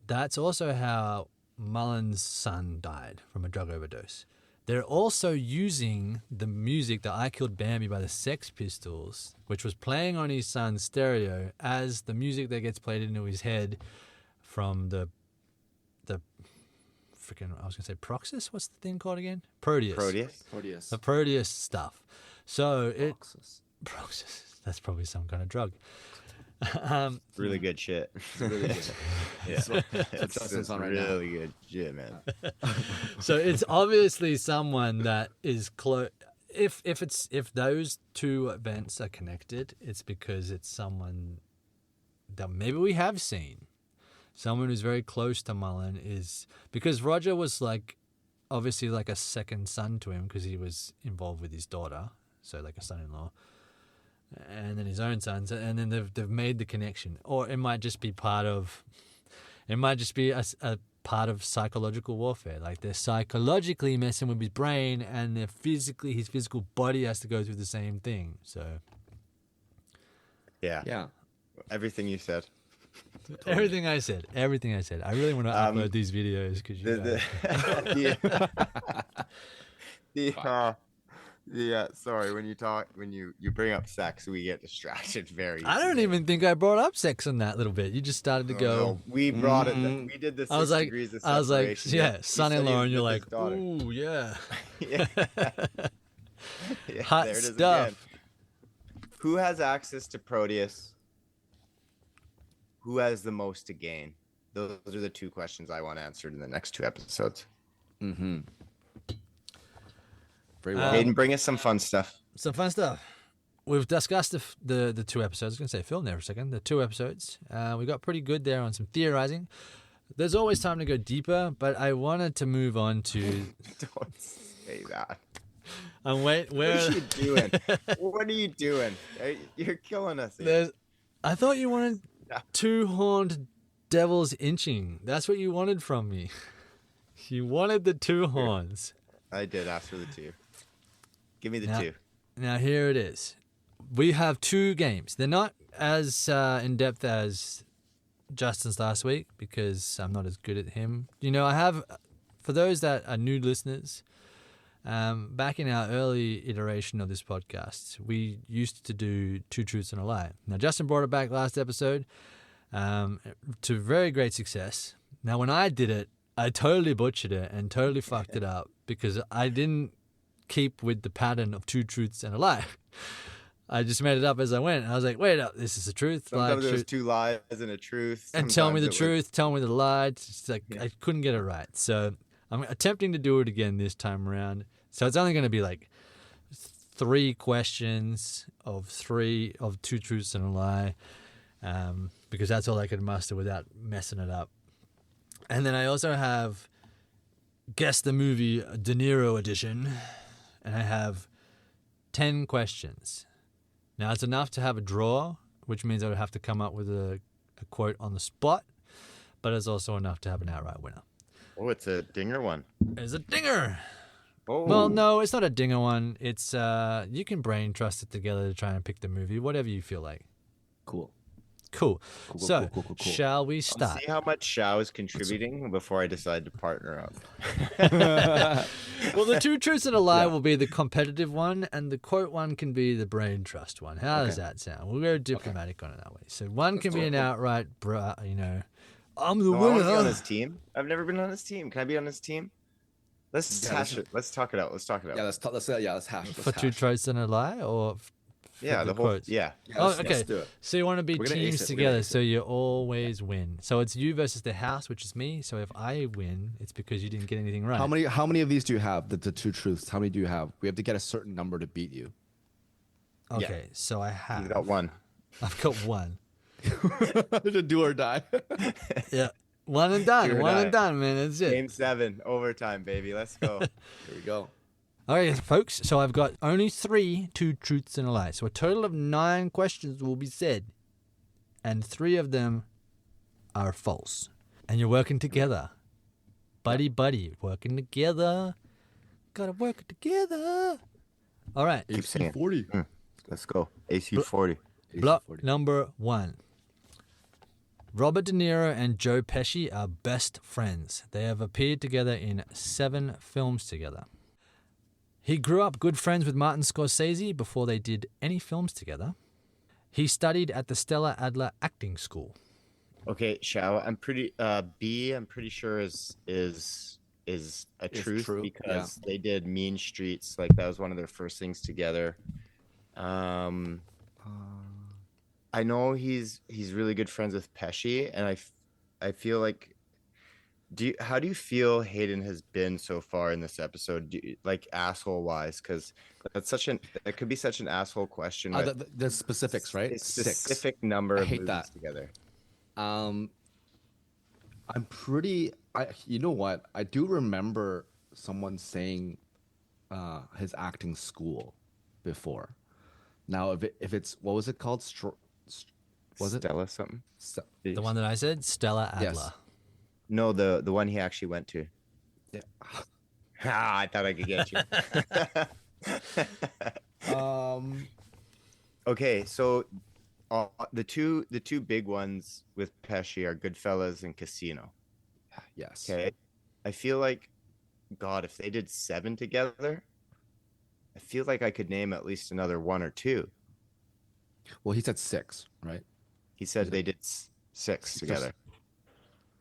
S1: That's also how Mullen's son died, from a drug overdose. They're also using the music that I Killed Bambi by the Sex Pistols, which was playing on his son's stereo, as the music that gets played into his head from the freaking, I was going to say Proxus? What's the thing called again? Proteus. The Proteus stuff. So Proxus. That's probably some kind of drug.
S2: Really good shit.
S3: Really good.
S2: Yeah.
S3: Justin's on right
S2: really good shit, man.
S1: So it's obviously someone that is close. If those two events are connected, it's because it's someone that maybe we have seen. Someone who's very close to Mullen, is because Roger was like obviously like a second son to him because he was involved with his daughter, so like a son-in-law. And then his own sons, and then they've made the connection. Or it might just be a part of psychological warfare. Like they're psychologically messing with his brain, and his physical body has to go through the same thing. So
S2: yeah, everything you said.
S1: Totally. Everything I said. I really want to upload these videos because
S2: sorry, when you bring up sex, we get distracted very easily.
S1: I don't even think I brought up sex in that little bit. You just started to go.
S2: No, we brought it. We did the 6 degrees of separation.
S1: I was like, yeah, son-in-law, and you're like, ooh, yeah.
S2: Yeah.
S1: Hot
S2: there it is
S1: stuff.
S2: Again. Who has access to Proteus? Who has the most to gain? Those are the two questions I want answered in the next 2 episodes.
S3: Mm-hmm. Very well.
S2: Hayden, bring us some fun stuff.
S1: We've discussed the 2 episodes. I was going to say film there for a second. The 2 episodes. We got pretty good there on some theorizing. There's always time to go deeper, but I wanted to move on to...
S2: Don't say that.
S1: What
S2: are you doing? What are you doing? You're killing us here.
S1: I thought you wanted 2-horned devil's inching. That's what you wanted from me. You wanted the 2 horns.
S2: I did ask for the 2. Give me the 2.
S1: Now here it is. We have 2 games. They're not as in depth as Justin's last week because I'm not as good at him. I have, for those that are new listeners, Back in our early iteration of this podcast, we used to do Two Truths and a Lie. Now, Justin brought it back last episode to very great success. Now, when I did it, I totally butchered it and totally fucked it up because I didn't keep with the pattern of Two Truths and a Lie. I just made it up as I went. I was like, wait up, this is the truth.
S2: Sometimes
S1: lie,
S2: there's two lies and a truth.
S1: and tell me the
S2: Sometimes
S1: truth, tell me the lie. It's like, I couldn't get it right. So I'm attempting to do it again this time around. So it's only going to be like 3 questions of Two Truths and a Lie, because that's all I could muster without messing it up. And then I also have Guess the Movie De Niro edition, and I have 10 questions. Now, it's enough to have a draw, which means I would have to come up with a quote on the spot, but it's also enough to have an outright winner.
S2: Oh, it's a dinger one.
S1: It's a dinger.
S2: Oh.
S1: Well, no, it's not a dinger one. It's you can brain trust it together to try and pick the movie, whatever you feel like.
S3: Cool.
S1: Cool. So,
S3: cool.
S1: shall we start?
S2: See how much Shao is contributing before I decide to partner up.
S1: Well, the Two Truths and a Lie will be the competitive one, and the quote one can be the brain trust one. How does that sound? We'll go diplomatic on it that way. So one can be an outright, I'm the
S2: I want to be on
S1: winner.
S2: his team. I've never been on his team. Can I be on his team? Let's hash it. Let's talk it out.
S3: Yeah, let's hash.
S1: For Two Truths and a Lie, or
S2: Yeah, the whole
S1: quotes?
S2: yeah.
S1: Oh,
S3: let's
S1: okay.
S3: do it.
S1: So you want to be
S3: We're gonna
S1: teams
S3: ace it. We're gonna
S1: together,
S3: ace
S1: so you always win. So it's you versus the house, which is me. So if I win, it's because you didn't get anything right.
S3: How many of these do you have? The 2 truths. How many do you have? We have to get a certain number to beat you.
S1: Okay, so I have.
S2: You got one.
S1: I've got one.
S3: To do or die.
S1: Yeah, one and done.
S2: Do or
S1: One
S2: die.
S1: and done, man. That's it.
S2: Game 7, overtime, baby. Let's go.
S3: Here we go.
S1: All right, folks. So I've got only 3 Two Truths and a Lie. So a total of 9 questions will be said, and 3 of them are false. And you're working together, buddy, working together. Gotta work together. All right.
S2: Keep singing.
S3: 40.
S2: Let's go. AC 40.
S1: Block number 1. Robert De Niro and Joe Pesci are best friends. They have appeared together in 7 films together. He grew up good friends with Martin Scorsese before they did any films together. He studied at the Stella Adler Acting School.
S2: Okay, Shao, I'm pretty B, I'm pretty sure is a truth
S3: true,
S2: because they did Mean Streets, like that was one of their first things together. I know he's really good friends with Pesci, and I feel like how do you feel Hayden has been so far in this episode, like asshole wise? Because that could be such an asshole question.
S3: The specifics, right?
S2: It's
S3: 6.
S2: specific number of
S3: hate
S2: movies
S3: that.
S2: together.
S3: I'm pretty. You know what? I do remember someone saying his acting school before. Now, if it's what was it called? Was it
S2: Stella something?
S1: The one that I said, Stella Adler.
S3: Yes.
S2: No, the one he actually went to.
S3: Yeah.
S2: I thought I could get you. Okay, so the two big ones with Pesci are Goodfellas and Casino.
S3: Yes.
S2: Okay, I feel like, God, if they did 7 together, I feel like I could name at least another 1 or 2.
S3: Well, he said 6, right?
S2: He said they did 6 together.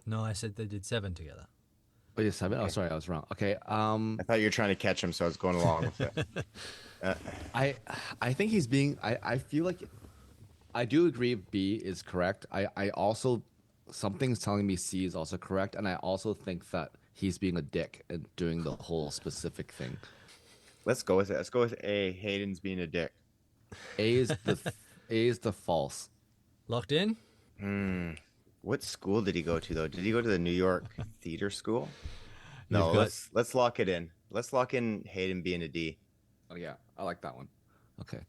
S1: No, I said they did 7 together.
S3: Oh, yeah, 7. Oh, sorry, I was wrong. Okay.
S2: I thought you were trying to catch him, so I was going along with it.
S3: I think he's being. I feel like I do agree B is correct. I also something's telling me C is also correct, and I also think that he's being a dick and doing the whole specific thing.
S2: Let's go with it. Let's go with A. Hayden's being a dick.
S3: A is the false.
S1: Locked in?
S2: What school did he go to though? Did he go to the New York Theater School? No,
S1: You've got-
S2: let's lock it in. Let's lock in Hayden being a D.
S3: Oh yeah, I like that one. Okay.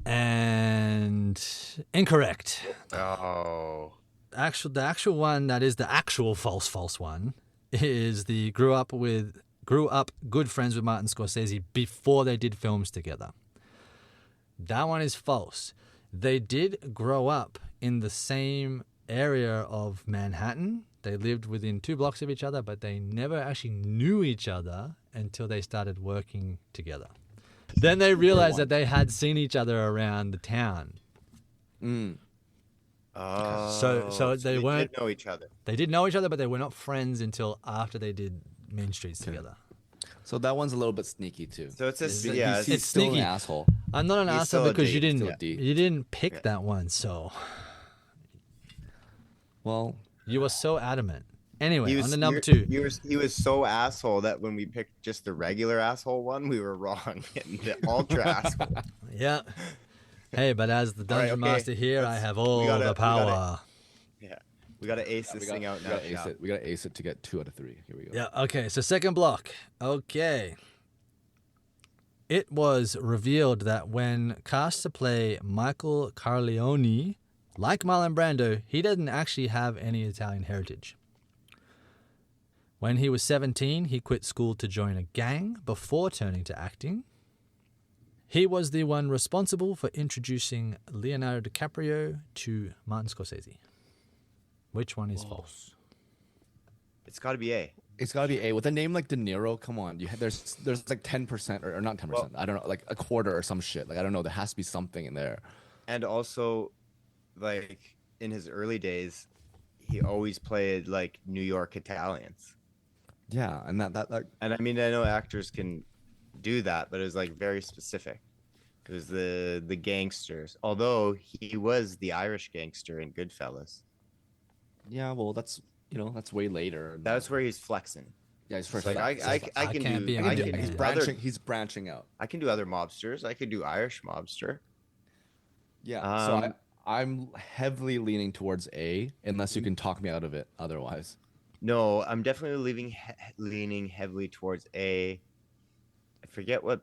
S1: And incorrect.
S2: Oh.
S1: The actual one that is the actual false one is the grew up good friends with Martin Scorsese before they did films together. That one is false. They did grow up in the same area of Manhattan. They lived within 2 blocks of each other, but they never actually knew each other until they started working together. Then they realized that they had seen each other around the town. So they weren't
S2: did know each other.
S1: They did know each other, but they were not friends until after they did Mean Streets together.
S3: So that one's a little bit sneaky too.
S2: So it's a
S1: It's-
S2: yeah.
S1: it's
S3: He's still
S1: sneaky.
S3: an asshole.
S1: I'm not an
S2: He's
S1: asshole
S2: still a
S1: because
S2: D.
S1: you
S3: Still a D.
S1: didn't pick that one, so
S3: Well,
S1: you were so adamant. Anyway,
S2: He was
S1: on to number
S2: you're-
S1: 2.
S2: He was so asshole that when we picked just the regular asshole one, we were wrong. And the ultra asshole.
S1: Yeah. Hey, but as the
S2: All right,
S1: dungeon
S2: okay.
S1: master here, I
S2: Let's-
S1: have all
S2: we gotta-
S1: the
S2: we gotta-
S1: power.
S2: Yeah, we gotta ace this thing out now.
S3: We gotta ace it to get 2 out of 3. Here we go.
S1: Yeah, okay, so second block. Okay. It was revealed that when cast to play Michael Corleone, like Marlon Brando, he doesn't actually have any Italian heritage. When he was 17, he quit school to join a gang before turning to acting. He was the one responsible for introducing Leonardo DiCaprio to Martin Scorsese. Which one is false?
S2: It's got to be A.
S3: It's gotta be A. With a name like De Niro, come on. There's like 10% or not 10%.
S2: Well-
S3: I don't know, like a quarter or some shit. Like I don't know. There has to be something in there.
S2: And also, like in his early days, he always played like New York Italians.
S3: Yeah, and that
S2: And I mean, I know actors can do that, but it was like very specific. It was the gangsters. Although he was the Irish gangster in Goodfellas.
S3: yeah. Well, that's that's way later.
S2: That's where he's flexing.
S3: Yeah, he's first.
S2: Like I
S1: I
S2: can
S1: can't
S2: do.
S1: be a
S2: I
S1: man.
S2: can
S3: He's
S2: do
S3: branching.
S2: other.
S3: He's branching out.
S2: I can do other mobsters. I could do Irish mobster.
S3: Yeah.
S2: Um,
S3: So I'm heavily leaning towards A, unless you can talk me out of it. Otherwise,
S2: No, I'm definitely leaning heavily towards A. I forget what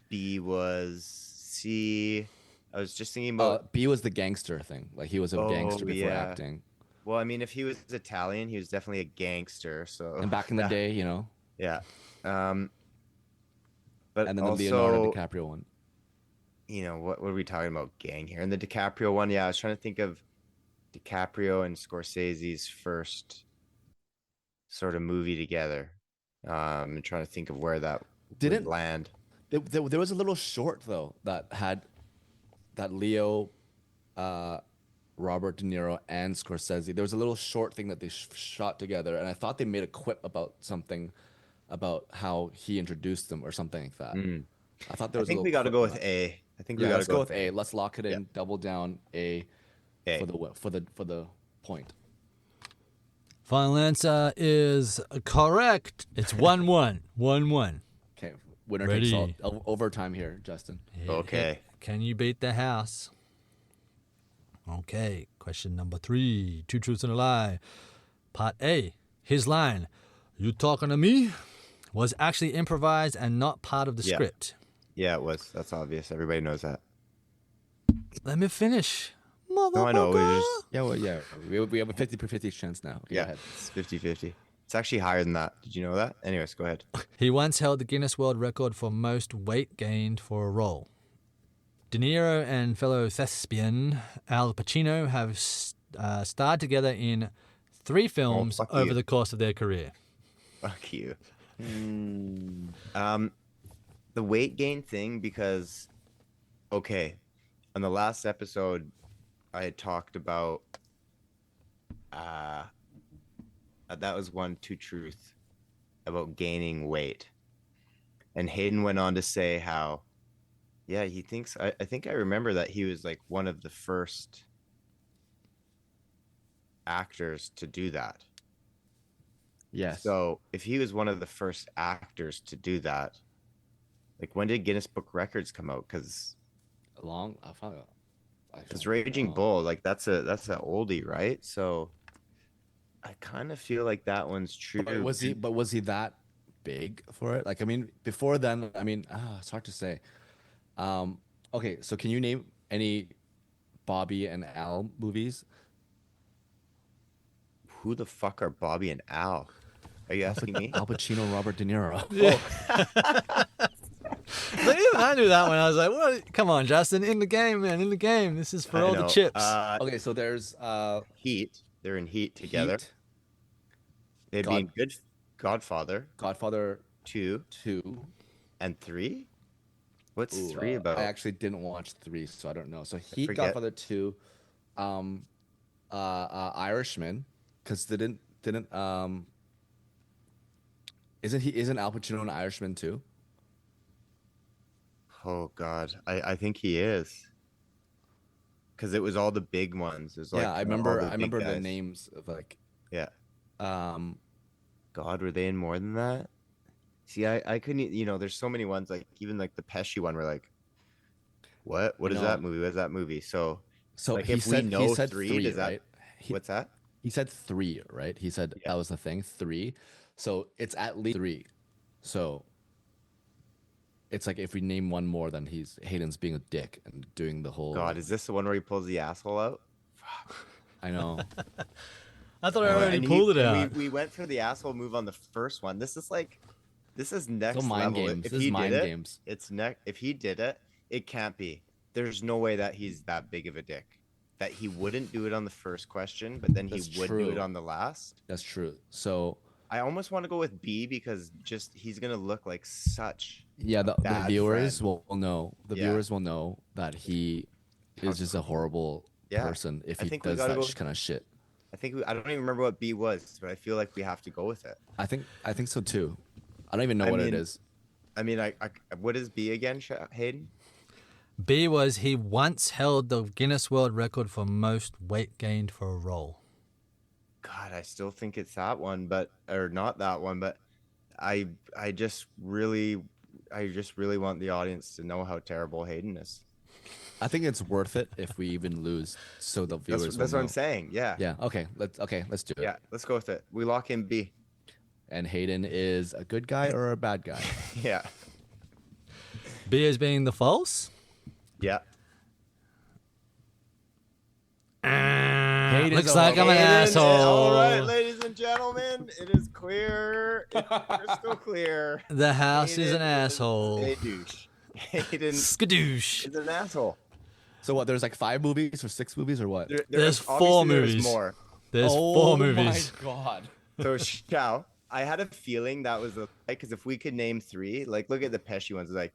S2: B was. C. I was just thinking about.
S3: B was the gangster thing. Like he was a gangster before
S2: yeah.
S3: acting.
S2: Well, I mean, if he was Italian, he was definitely a gangster. So.
S3: And back in the day,
S2: Yeah. But
S3: and then
S2: also,
S3: the Leonardo DiCaprio one.
S2: what are we talking about? Gang here. And the DiCaprio one, yeah, I was trying to think of DiCaprio and Scorsese's first sort of movie together. I'm trying to think of where that
S3: Didn't-
S2: would land.
S3: There was a little short though that had that Leo, Robert De Niro, and Scorsese. There was a little short thing that they shot together, and I thought they made a quip about something, about how he introduced them or something like that. I thought there
S2: I
S3: was.
S2: think we got to go with A. I think we
S3: Yeah,
S2: got
S3: let's
S2: to
S3: go with A. Let's lock it in.
S2: Yeah.
S3: Double down A,
S2: A.
S3: for the point.
S1: Final answer is correct. It's 1-1. 1-1.
S3: Okay, winner
S1: Ready.
S3: takes all. Overtime here, Justin.
S2: Okay.
S1: Can you beat the house? Okay, question number 3. 2 truths and a lie. Part A. His line, "You talking to me?" was actually improvised and not part of the
S2: Yeah.
S1: script.
S2: Yeah, it was. That's obvious. Everybody knows that.
S1: Let me finish.
S2: No, I know. We
S1: Motherfucker.
S2: just
S3: Yeah, well, yeah. We have a 50-50 chance now. Okay, go
S2: yeah,
S3: ahead.
S2: it's 50-50. It's actually higher than that. Did you know that? Anyways, go ahead.
S1: He once held the Guinness World Record for most weight gained for a role. De Niro and fellow thespian Al Pacino have starred together in 3 films
S2: fuck
S1: over
S2: you.
S1: the course of their career.
S2: Fuck you. The weight gain thing, because okay, on the last episode I had talked about that was 1 2 truth about gaining weight, and Hayden went on to say how he thinks I think I remember that he was like one of the first actors to do that.
S3: Yes.
S2: So if he was one of the first actors to do that, like when did Guinness Book Records come out? Because
S3: I found out.
S2: it's Raging Bull, like that's a oldie, right? So I kind of feel like that one's true.
S3: But was he that big for it? Like, I mean, before then, I mean, it's hard to say. Okay, so can you name any Bobby and Al movies?
S2: Who the fuck are Bobby and Al? Are you asking me?
S3: Al Pacino, Robert De Niro.
S1: But even I knew that one. I was like, "What? Come on, Justin, in the game, man, in the game. This is for
S2: I
S1: all
S2: know.
S1: the chips."
S3: Okay, so there's
S2: Heat. They're in Heat together.
S3: Heat,
S2: They'd be in good Godfather
S3: Godfather
S2: 2
S3: 2.
S2: and 3. What's
S3: Ooh,
S2: 3 about?
S3: I actually didn't watch 3, so I don't know. So Heat,
S2: forget.
S3: Godfather 2, Irishman, because isn't Al Pacino an Irishman too?
S2: Oh God, I think he is. Because it was all the big ones. It was like
S3: Yeah, I
S2: all
S3: remember
S2: the big
S3: the
S2: guys.
S3: names of like
S2: Yeah.
S3: um
S2: God, were they in more than that? See, I couldn't. There's so many ones. Like even like the Pesci one. We're like, what? What is
S3: know.
S2: that movie? What is that movie? So like
S3: he
S2: if
S3: said
S2: we know
S3: he said
S2: 3,
S3: three,
S2: does that?
S3: right?
S2: What's that?
S3: He said 3, right? He said
S2: Yeah.
S3: that was the thing, 3. So it's at least 3. So it's like if we name one more, then Hayden's being a dick and doing the whole.
S2: God, is this the one where he pulls the asshole out?
S3: I know.
S1: I thought I already pulled it out.
S2: We went for the asshole move on the first one. This is next
S3: Still mind
S2: level.
S3: games.
S2: If
S3: This
S2: he
S3: is mind
S2: did it,
S3: games.
S2: if he did it, it can't be. There's no way that he's that big of a dick. That he wouldn't do it on the first question, but then
S3: That's
S2: he would
S3: true.
S2: do it on the last.
S3: That's true. So
S2: I almost want to go with B because just he's gonna look like such.
S3: yeah, the
S2: bad
S3: viewers
S2: friend.
S3: will know. The
S2: Yeah.
S3: viewers will know that he is just a horrible
S2: Yeah.
S3: person if
S2: I
S3: he
S2: think we
S3: does
S2: gotta
S3: that
S2: go-
S3: kind of shit.
S2: I don't even remember what B was, but I feel like we have to go with it.
S3: I think so too. I don't even know
S2: I
S3: what it
S2: mean,
S3: is.
S2: I mean, what is B again, Hayden?
S1: B was he once held the Guinness World Record for most weight gained for a role.
S2: God, I still think it's that one, or not that one, but I just really want the audience to know how terrible Hayden is.
S3: I think it's worth it if we even lose, so the viewers.
S2: That's
S3: will
S2: what I'm
S3: know.
S2: saying. Yeah.
S3: Yeah. Okay. Let's do it.
S2: Yeah. Let's go with it. We lock in B.
S3: And Hayden is a good guy or a bad guy?
S2: Yeah.
S1: B as being the false.
S2: Yeah.
S3: Hayden's
S1: Looks
S3: a
S1: like I'm an
S2: Hayden,
S1: asshole.
S2: All right, ladies and gentlemen, it is clear. It's crystal clear.
S1: The house is
S2: Hayden
S1: an asshole.
S2: A douche. Hayden
S1: Skadoosh.
S2: is an asshole.
S3: So what? There's like 5 movies or 6 movies or what?
S1: There's 4
S2: obviously
S1: movies.
S2: There's more.
S1: There's 4 movies.
S3: Oh my god.
S2: So Shao, I had a feeling that was because if we could name 3, like look at the Pesci ones, like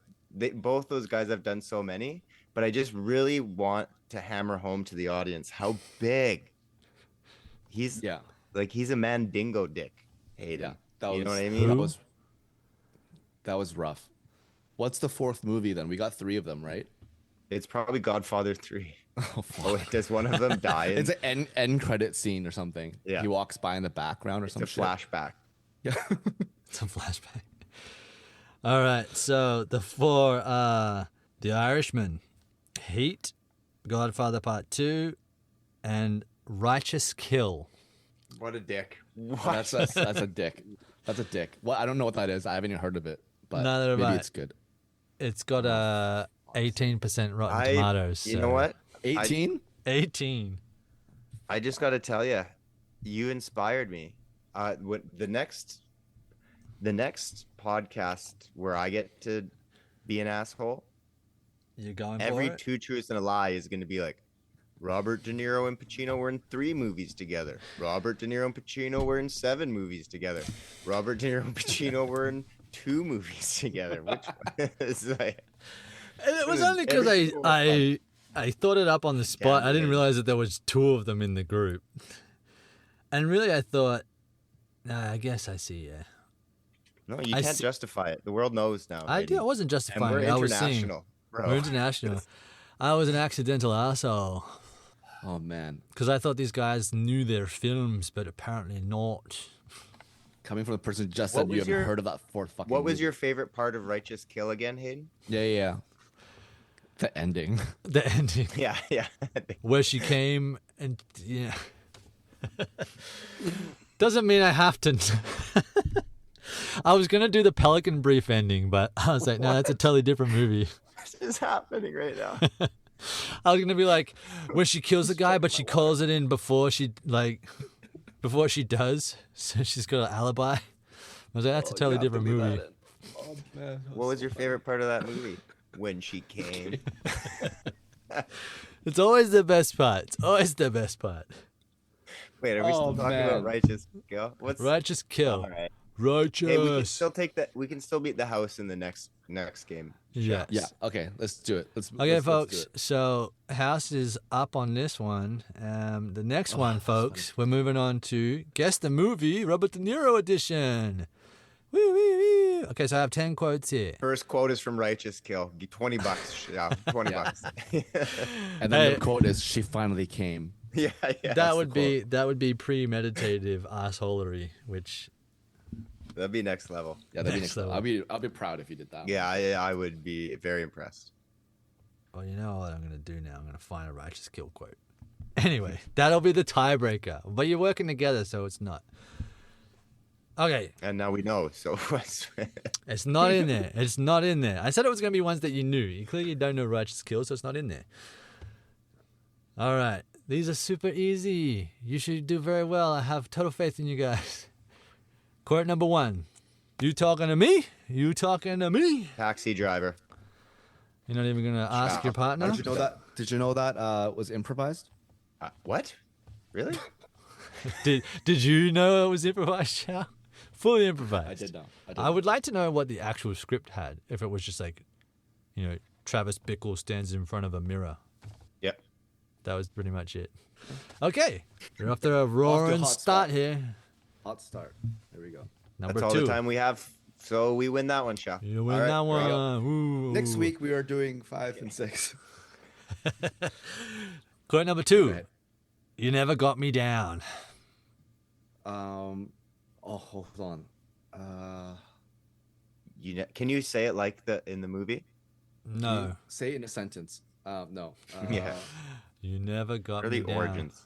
S2: both those guys have done so many, but I just really want to hammer home to the audience how big he's.
S3: Yeah.
S2: Like he's a mandingo dick. Hayden.
S3: Yeah. That was,
S2: you know what I mean?
S3: That was rough. What's the 4th movie then? We got 3 of them, right?
S2: It's probably Godfather 3.
S3: Oh, fuck.
S2: Oh, wait, does one of them die?
S3: It's an end credit scene or something.
S2: Yeah.
S3: He walks by in the background or
S2: It's
S3: some
S2: a
S3: shit.
S2: flashback.
S3: Yeah.
S1: It's a flashback. All right, so the 4 The Irishman, Heat, Godfather Part 2, and Righteous Kill.
S2: What a dick.
S3: That's a dick. That's a dick. Well, I don't know what that is. I haven't even heard of it. But
S1: Neither have
S3: maybe
S1: I.
S3: it's good.
S1: It's got 18% Rotten Tomatoes.
S2: You know what?
S3: 18?
S1: 18.
S2: I just got to tell you, you inspired me. What the next podcast where I get to be an asshole,
S1: You're going
S2: every
S1: for it?
S2: 2 truths and a lie is going to be like, Robert De Niro and Pacino were in 3 movies together. Robert De Niro and Pacino were in 7 movies together. Robert De Niro and Pacino were in 2 movies together. Which is like,
S1: It was only because
S2: every single
S1: I thought it up on the spot. I didn't
S2: Damn.
S1: realize that there was 2 of them in the group. And really I thought, nah, I guess I see, yeah.
S2: no, you
S1: I
S2: can't
S1: see-
S2: justify it. The world knows now.
S1: I
S2: Hayden.
S1: wasn't
S2: And
S1: justifying
S2: we're
S1: it. I was saying,
S2: international, bro.
S1: we're international. I was an accidental asshole.
S3: Oh, man.
S1: Because I thought these guys knew their films, but apparently not.
S3: Coming from the person who just
S2: What
S3: said you
S2: was
S3: haven't
S2: your-
S3: heard of that 4th fucking
S2: What was
S3: movie.
S2: your favorite part of Righteous Kill again, Hayden?
S3: Yeah. The ending.
S1: The ending.
S2: Yeah.
S1: Where she came and, yeah. Doesn't mean I have to. I was going to do the Pelican Brief ending, but I was like, no, that's a totally different movie.
S2: What is happening right now?
S1: I was going to be like, when she kills the guy, but she calls it in before she does. So she's got an alibi. I was like, that's a totally different movie.
S3: Oh man.
S2: What was your favorite part of that movie? When she came.
S1: It's always the best part. It's always the best part.
S2: Wait, are we still talking about Righteous Kill? What's
S1: Righteous Kill.
S2: all right?
S1: Righteous.
S2: Hey, we can still take that. We can still beat the house in the next game.
S1: Yes.
S3: Yeah. Okay. Let's do it.
S1: Okay, folks. So House is up on this one. The next one, folks, we're moving on to Guess the Movie, Robert De Niro edition. Woo, woo, woo. Okay, so I have 10 quotes here.
S2: First quote is from Righteous Kill. $20. Yeah, $20.
S3: And then the quote is, "She finally came."
S2: Yeah.
S1: That would be premeditative assholery, which
S2: That'd be next level.
S3: Yeah, that'd be
S1: Next
S3: next level. I'll be proud if you did that.
S2: Yeah, I would be very impressed.
S1: well, you know what I'm gonna do now? I'm gonna find a Righteous Kill quote. Anyway, that'll be the tiebreaker. But you're working together, so it's not. Okay.
S2: And now we know. So what's
S1: It's not in there. It's not in there. I said it was going to be ones that you knew. You clearly don't know Righteous Kill, so it's not in there. All right. These are super easy. You should do very well. I have total faith in you guys. Quote number 1. You talking to me? You talking to me?
S2: Taxi driver?
S1: You're not even going to ask your partner?
S3: Did you know that? Did you know that was improvised?
S2: What? Really?
S1: Did you know it was improvised, Shao? Fully improvised.
S3: I did know.
S1: I would like to know what the actual script had. If it was just like, Travis Bickle stands in front of a mirror.
S2: Yep.
S1: That was pretty much it. Okay. You're off to a roaring start here.
S3: Hot start. There we go.
S1: Number
S2: That's all
S1: 2.
S2: the time we have. So we win that one, Shao.
S1: You win
S2: All
S1: that
S2: right, there we go.
S1: one. Ooh.
S3: Next week we are doing 5 and 6.
S1: Quote number 2.
S3: ahead.
S1: You never got me down.
S3: Hold on.
S2: Can you say it like in the movie?
S1: No.
S3: Say it in a sentence. No.
S2: Yeah.
S1: You never got
S2: Or
S1: me
S2: the
S1: down.
S2: origins.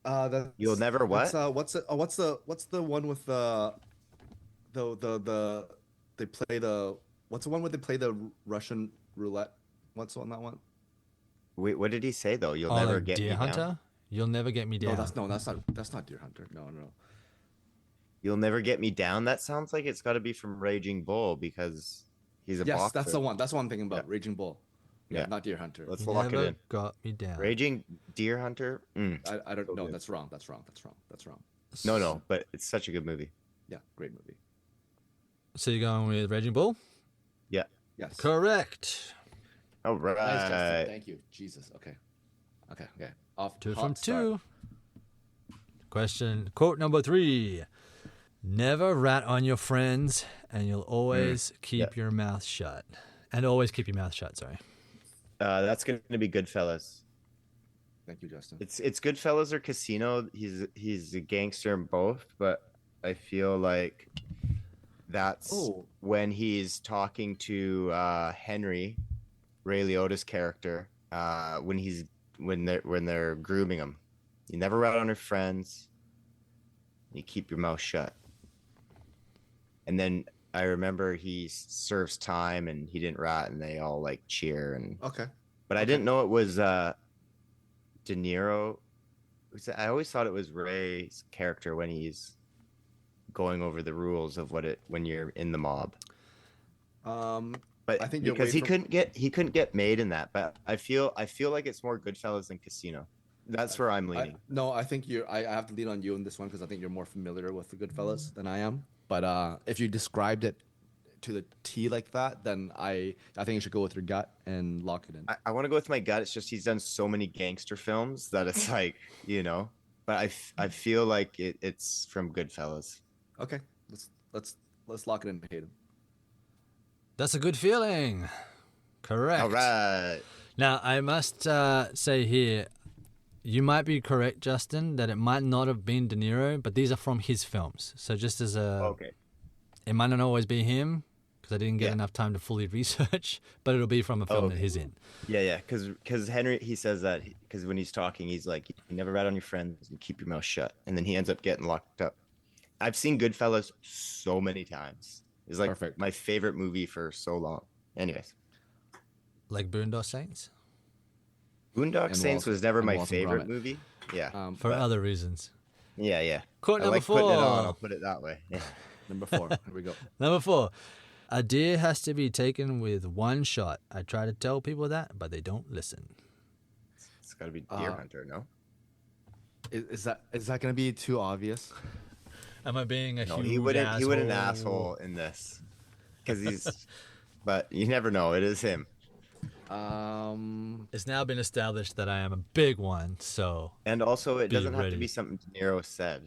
S3: That's,
S2: You'll never what?
S3: What's the one with the they play the what's the one where they play the Russian roulette? What's on that one?
S2: Wait, what did he say though? You'll
S1: Oh,
S2: never
S1: like
S2: get
S1: Deer
S2: me
S1: Hunter?
S2: down.
S1: You'll never get me down.
S3: That's not Deer Hunter. No.
S2: You'll never get me down. That sounds like it's got to be from Raging Bull because he's a boxer.
S3: Yes, that's the one. That's what I'm thinking about.
S2: Yeah.
S3: Raging Bull. Yeah,
S2: Yeah.
S3: not Deer Hunter.
S2: Let's
S1: You
S2: lock it
S1: never
S2: in.
S1: got me down.
S2: Raging Deer Hunter.
S3: I don't know.
S2: Okay.
S3: That's wrong.
S2: No, but it's such a good movie.
S3: Yeah, great movie.
S1: So you're going with Raging Bull?
S2: Yeah.
S3: Yes.
S2: All
S3: Nice, Justin.
S2: right.
S3: Thank you. Jesus. Okay. Off
S1: 2
S3: hot
S1: from
S3: start.
S1: 2. Quote number 3. Never rat on your friends, and you'll always keep your mouth shut. And always keep your mouth shut, sorry.
S2: That's going to be Goodfellas.
S3: Thank you, Justin.
S2: It's Goodfellas or Casino. He's a gangster in both, but I feel like that's when he's talking to Henry, Ray Liotta's character, when they're grooming him. You never rat on your friends. You keep your mouth shut. And then I remember he serves time and he didn't rat, and they all like cheer and.
S3: Okay.
S2: But I didn't know it was De Niro. I always thought it was Ray's character when he's going over the rules of when you're in the mob. But
S3: I think
S2: because he couldn't get made in that. But I feel like it's more Goodfellas than Casino. That's where I'm leaning.
S3: I think I have to lean on you in this one because I think you're more familiar with the Goodfellas than I am. But if you described it to the T like that, then I think you should go with your gut and lock it in.
S2: I want to go with my gut. It's just he's done so many gangster films that it's like, But I feel like it's from Goodfellas.
S3: Okay, let's lock it in, Hayden.
S1: That's a good feeling. Correct.
S2: All right.
S1: Now, I must say here, you might be correct, Justin, that it might not have been De Niro, but these are from his films. So just as
S2: Okay.
S1: It might not always be him, because I didn't get enough time to fully research, but it'll be from a film that he's in.
S2: Yeah. Because Henry, he says that because when he's talking, he's like, you never rat on your friends and keep your mouth shut. And then he ends up getting locked up. I've seen Goodfellas so many times. It's like my favorite movie for so long. Anyways.
S1: Like Boondock Saints?
S2: Boondock Saints was never my favorite movie. Yeah.
S1: For other reasons.
S2: Yeah.
S1: Quote
S2: I
S1: number
S2: like
S1: 4.
S2: putting it on. I'll put it that way. Yeah.
S3: Number 4. Here we go.
S1: Number 4. A deer has to be taken with one shot. I try to tell people that, but they don't listen.
S2: It's got to be Deer Hunter, no?
S3: Is that gonna be too obvious?
S1: Am I being a
S2: No,
S1: huge
S2: he wouldn't.
S1: asshole?
S2: He wouldn't asshole in this, because he's. But you never know. It is him.
S1: It's now been established that I am a big one, so
S2: And also, it
S1: Be
S2: doesn't have to
S1: ready.
S2: be something De Niro said.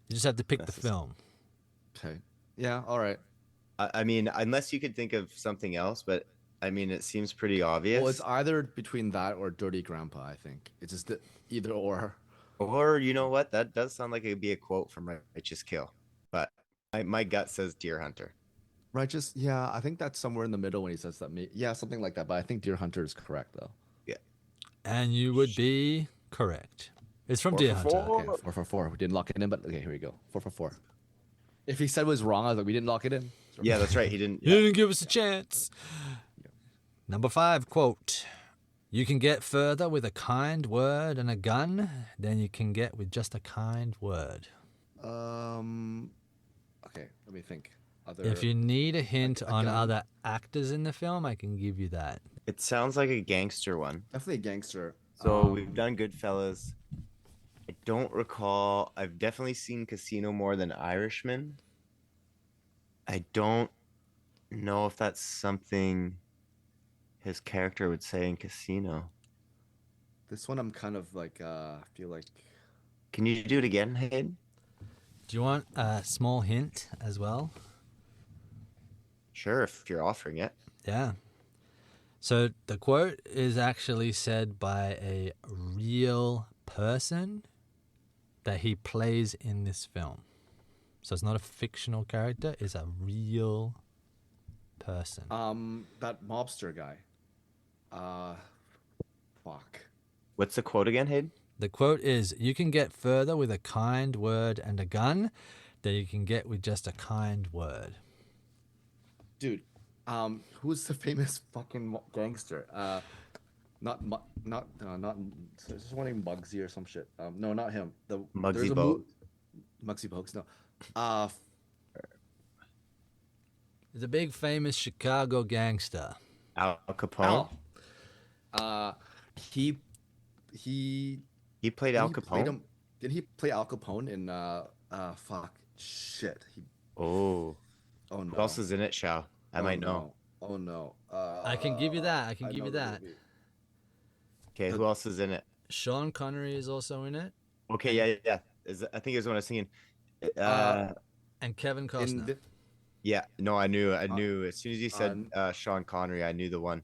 S1: you just have to pick the
S2: Necessary.
S1: film.
S3: Okay. Yeah. All right.
S2: I mean, unless you could think of something else, but I mean, it seems pretty obvious.
S3: Well, it's either between that or Dirty Grandpa. I think it's just either or.
S2: Or you know what? That does sound like it'd be a quote from Righteous Kill, but my gut says Deer Hunter.
S3: Righteous. Yeah, I think that's somewhere in the middle when he says that. Yeah, something like that. But I think Deer Hunter is correct though.
S2: Yeah.
S1: And you would be correct. It's from Deer Hunter.
S3: Okay, 4 for 4. We didn't lock it in, but okay, here we go. 4 for 4. If he said it was wrong, I was like, we didn't lock it in.
S2: Yeah, that's right. He didn't.
S1: You didn't give us a chance. Number 5, quote. You can get further with a kind word and a gun than you can get with just a kind word.
S3: Okay, let me think.
S1: If you need a hint
S3: a
S1: on
S3: gun.
S1: other actors in the film, I can give you that.
S2: It sounds like a gangster one.
S3: Definitely a gangster.
S2: So we've done Goodfellas. I don't recall. I've definitely seen Casino more than Irishman. I don't know if that's something his character would say in Casino.
S3: This one I'm kind of like, I feel like.
S2: Can you do it again, Hayden?
S1: Do you want a small hint as well?
S2: Sure, if you're offering it.
S1: Yeah. So the quote is actually said by a real person that he plays in this film. So it's not a fictional character, it's a real person.
S3: That mobster guy. Fuck.
S2: What's the quote again, Hayden?
S1: The quote is, you can get further with a kind word and a gun than you can get with just a kind word.
S3: Dude, who's the famous fucking gangster? Not just one named Bugsy or some shit. No, not him.
S2: Muggsy Bogues.
S3: Muggsy Bogues, no.
S1: He's a big famous Chicago gangster.
S2: Al Capone.
S3: He
S2: He played Al
S3: he
S2: Capone.
S3: played him. Did he play Al Capone in fuck shit?
S2: Oh,
S3: Oh no.
S2: who else is in it, Shao? I might know.
S3: Oh no.
S1: I can give you that. I can
S3: I
S1: give
S3: know
S1: you
S3: the
S1: that.
S3: movie.
S2: Okay, who else is in it?
S1: Sean Connery is also in it,
S2: Okay, yeah. I think it was when I was singing.
S1: and Kevin Costner.
S2: Yeah, no, I knew. As soon as you said Sean Connery, I knew the one.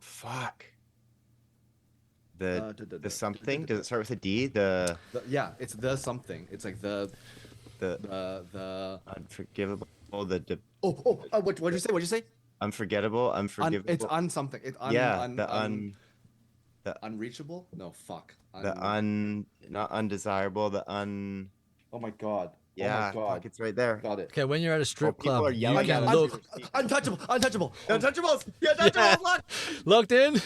S2: Fuck. The something. Does it start with a D?
S3: Yeah, it's the something. It's like the
S2: unforgivable. What
S3: what'd you say? What'd you say?
S2: Unforgettable. Unforgivable.
S3: It's something. It's unreachable. No, fuck.
S2: Not undesirable.
S3: Oh my god.
S2: Yeah,
S3: Oh my god.
S2: fuck, it's right there.
S3: Got it.
S1: Okay, when you're at a strip
S2: people
S1: club,
S2: are
S1: you
S2: yelling
S1: can
S2: at us.
S1: look.
S3: Untouchable.
S2: Untouchables. Yeah, Untouchables. Lock.
S1: Locked in?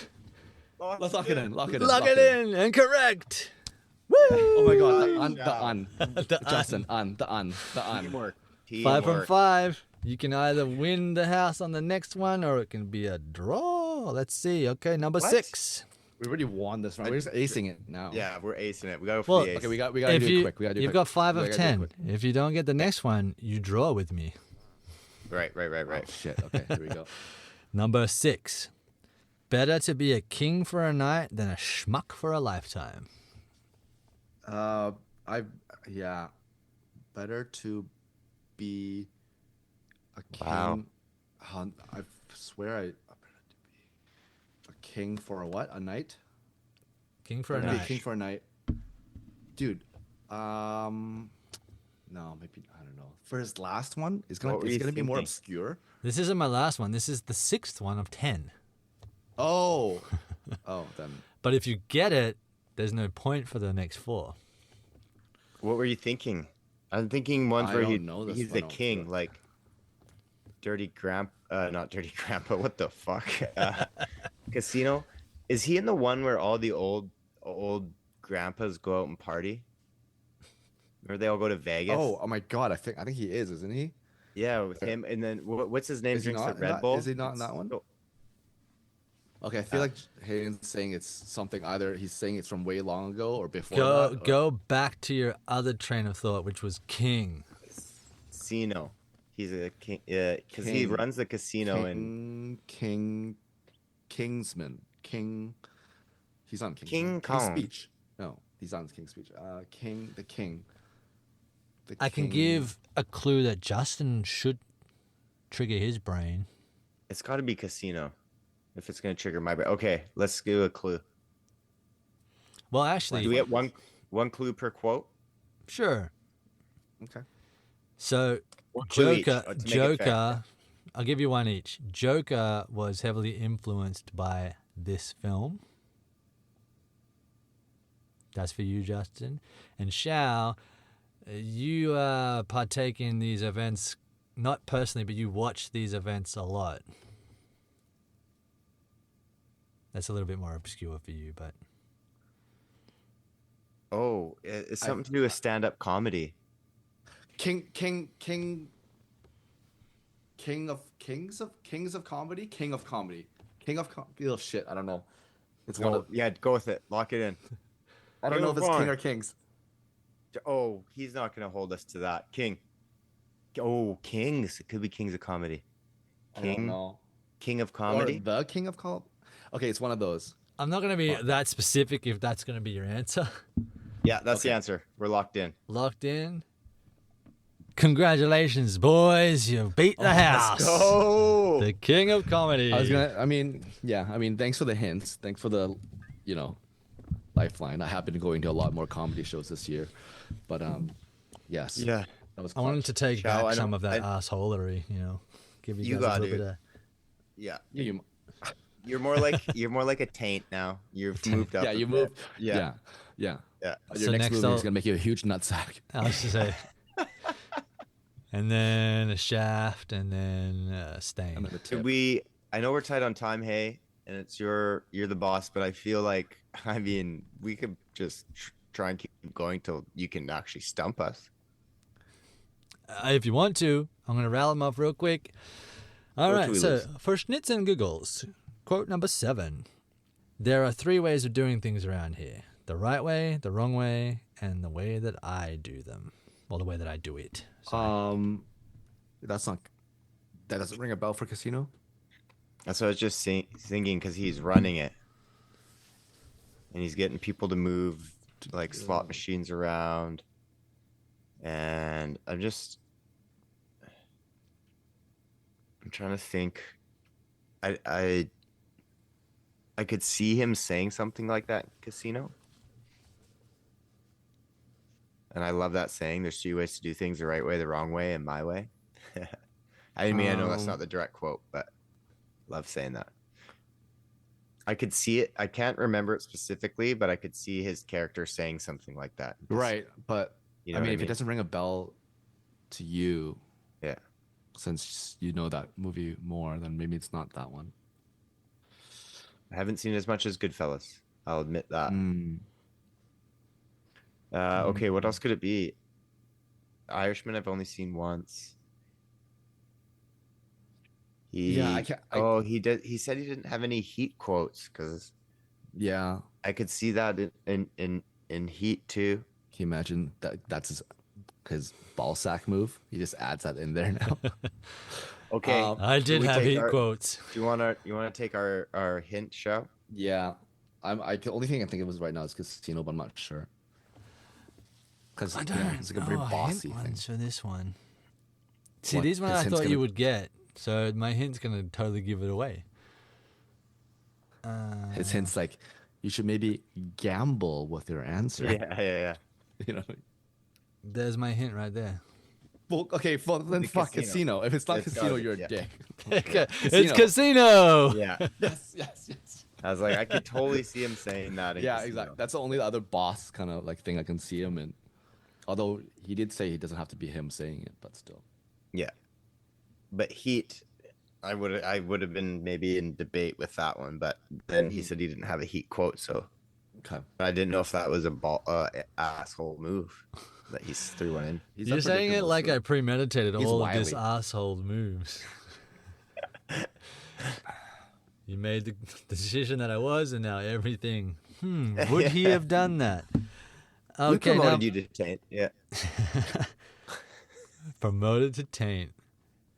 S3: Let's lock it in. Lock it in.
S1: Lock it in. And correct. Woo!
S3: Oh my god.
S1: The
S3: Justin. The
S2: Teamwork.
S1: 5 from 5. You can either win the house on the next one or it can be a draw. Let's see. Okay, number 6.
S3: We already won this round. We're just acing it now.
S2: Yeah, we're acing it. We gotta go for
S1: Well,
S2: the ace.
S3: Okay, we gotta do it quick. We gotta do it
S1: You've
S3: quick.
S1: got 5
S3: We
S1: of
S3: gotta do it
S1: 10.
S3: quick.
S1: If you don't get the next one, you draw with me.
S2: Right.
S3: Oh, shit. Okay, here we go.
S1: Number 6. Better to be a king for a night than a schmuck for a lifetime.
S3: Better to be a king.
S2: Wow.
S3: I swear better to be a king for a what? A night?
S1: King for a
S3: Better be
S1: night.
S3: king for a night. Dude, no, maybe I don't know. For his last one, it's
S2: What were you
S3: gonna be more
S2: thinking?
S3: obscure.
S1: This isn't my last one. This is the 6th one of 10.
S3: Oh, then
S1: But if you get it, there's no point for the next 4.
S2: What were you thinking? I'm thinking ones
S3: I
S2: where
S3: don't know this
S2: he's
S3: one,
S2: the
S3: I'm
S2: king,
S3: sure.
S2: like not Dirty Grandpa. What the fuck? Casino. Is he in the one where all the old grandpas go out and party? Or they all go to Vegas?
S3: oh my god, I think he is, isn't he?
S2: Yeah, with him, and then what's his name?
S3: Is he
S2: Drinks
S3: not
S2: the
S3: in
S2: Red
S3: that?
S2: Bull.
S3: Is he not in that one?
S2: Oh,
S3: Okay, I feel like Hayden's saying it's something either he's saying it's from way long ago or before
S1: Go
S3: that.
S1: go back to your other train of thought, which was King.
S2: casino. He's a king. Yeah, because he
S3: King.
S2: runs the casino and
S3: Kingsman. King. He's on Kingsman.
S2: King
S3: King's
S2: Kong.
S3: Speech. No, he's on King's Speech. King. The King.
S1: I can give a clue that Justin should trigger his brain.
S2: It's got to be casino. If it's gonna trigger my brain. Okay, let's give a clue.
S1: Well, actually,
S2: Do we get one clue per quote?
S1: sure.
S3: Okay.
S1: So,
S2: One clue each,
S1: Joker,
S2: to make it
S1: Joker,
S2: fair.
S1: I'll give you one each. Joker was heavily influenced by this film. That's for you, Justin. And Shao, you partake in these events, not personally, but you watch these events a lot. That's a little bit more obscure for you, but
S2: Oh, it's something to do with stand-up comedy.
S3: King of Kings of Comedy. Oh shit, I don't know. It's one
S2: No,
S3: of.
S2: yeah, go with it. Lock it in.
S3: I don't know if it's
S2: Fine.
S3: King or Kings.
S2: Oh, he's not gonna hold us to that. King. Oh, Kings. It could be Kings of Comedy.
S3: I don't
S2: King.
S3: know.
S2: King of
S3: Or
S2: Comedy.
S3: the King of Com. Okay, it's one of those.
S1: I'm not going to be that specific if that's going to be your answer.
S2: Yeah, that's the
S3: Okay.
S2: answer. We're locked in.
S1: Locked in. Congratulations, boys. You beat the house.
S2: Go.
S1: The king of comedy.
S3: Thanks for the hints. Thanks for the, lifeline. I happen to go into a lot more comedy shows this year, but yes.
S2: Yeah.
S3: That was
S1: I wanted to take
S2: Shao,
S1: back
S2: I
S1: some
S2: don't-
S1: of that
S2: I-
S1: assholery, give you
S2: You
S1: guys
S2: got
S1: a little
S2: it.
S1: bit of...
S2: Yeah.
S3: You,
S2: You're more like a taint now. You've moved up.
S3: yeah,
S2: a
S3: you
S2: bit.
S3: moved.
S2: Yeah.
S3: Yeah.
S2: Yeah.
S3: Your
S1: So
S3: next
S1: next
S3: movie
S1: I'll-
S3: is gonna make you a huge nutsack.
S1: I was to say. And then a shaft, and then a stain.
S3: And then the
S2: Could
S3: tip.
S2: we? I know we're tight on time, hey, and you're the boss, but I feel like we could just try and keep going till you can actually stump us.
S1: If you want to, I'm going to rattle them off real quick. All
S2: Or
S1: right,
S2: till we
S1: so
S2: lose.
S1: for Schnitz and Giggles, quote number 7. There are 3 ways of doing things around here. The right way, the wrong way, and the way that I do them. Well, the way that I do it. Sorry.
S3: That doesn't ring a bell for Casino.
S2: That's what I was just thinking because he's running it, and he's getting people to move like slot machines around, and I'm trying to think. I could see him saying something like that in Casino. And I love that saying. There's 2 ways to do things: the right way, the wrong way, and my way. I know that's not the direct quote, but love saying that. I could see it. I can't remember it specifically, but I could see his character saying something like that.
S3: Right, but
S2: You know
S3: I
S2: what
S3: mean,
S2: I
S3: if it
S2: mean?
S3: doesn't ring a bell to you,
S2: Yeah.
S3: since you know that movie more, then maybe it's not that one.
S2: I haven't seen as much as Goodfellas. I'll admit that.
S3: Mm.
S2: Okay, what else could it be? Irishman, I've only seen once.
S3: Yeah, I can't.
S2: He did. He said he didn't have any Heat quotes because
S3: Yeah,
S2: I could see that in Heat too.
S3: can you imagine that's his ball sack move? He just adds that in there now.
S2: Okay,
S1: I did
S2: we
S1: have
S2: take
S1: heat
S2: our-
S1: quotes.
S2: do you want to take our hint, show?
S3: Yeah, the only thing I think of was right now is Casino, but I'm not sure. Because
S1: I don't
S3: it's like a very
S1: know
S3: bossy
S1: hint
S3: thing.
S1: ones for this one. See,
S3: What,
S1: these ones
S3: his
S1: I
S3: hint's
S1: thought you
S3: gonna-
S1: would get. So my hint's going to totally give it away.
S3: His hints like you should maybe gamble with your answer.
S2: Yeah.
S3: You know.
S1: There's my hint right there.
S3: Well, okay, well, then
S2: The
S3: fuck
S2: Casino.
S3: Casino. If it's not
S2: It's
S3: Casino,
S2: gotta be,
S3: you're a
S2: yeah.
S3: dick.
S1: It's Casino.
S2: Yeah.
S3: Yes.
S2: I was like, I could totally see him saying that. in
S3: Yeah,
S2: Casino.
S3: exactly. That's the only other boss kind of like thing I can see him in. Although he did say he doesn't have to be him saying it, but still.
S2: Yeah, but Heat, I would have been maybe in debate with that one, but then he said he didn't have a Heat quote, so
S3: Okay.
S2: I didn't know if that was a asshole move that he's threw one in. He's
S1: You're saying it
S2: unpredictable,
S1: like
S2: so-
S1: I premeditated
S3: He's
S1: all of this
S3: wily.
S1: asshole moves. You made the decision that I was, and now everything. Would he have done that?
S2: We
S1: Okay, now
S2: promoted you to taint. Yeah.
S1: promoted to taint.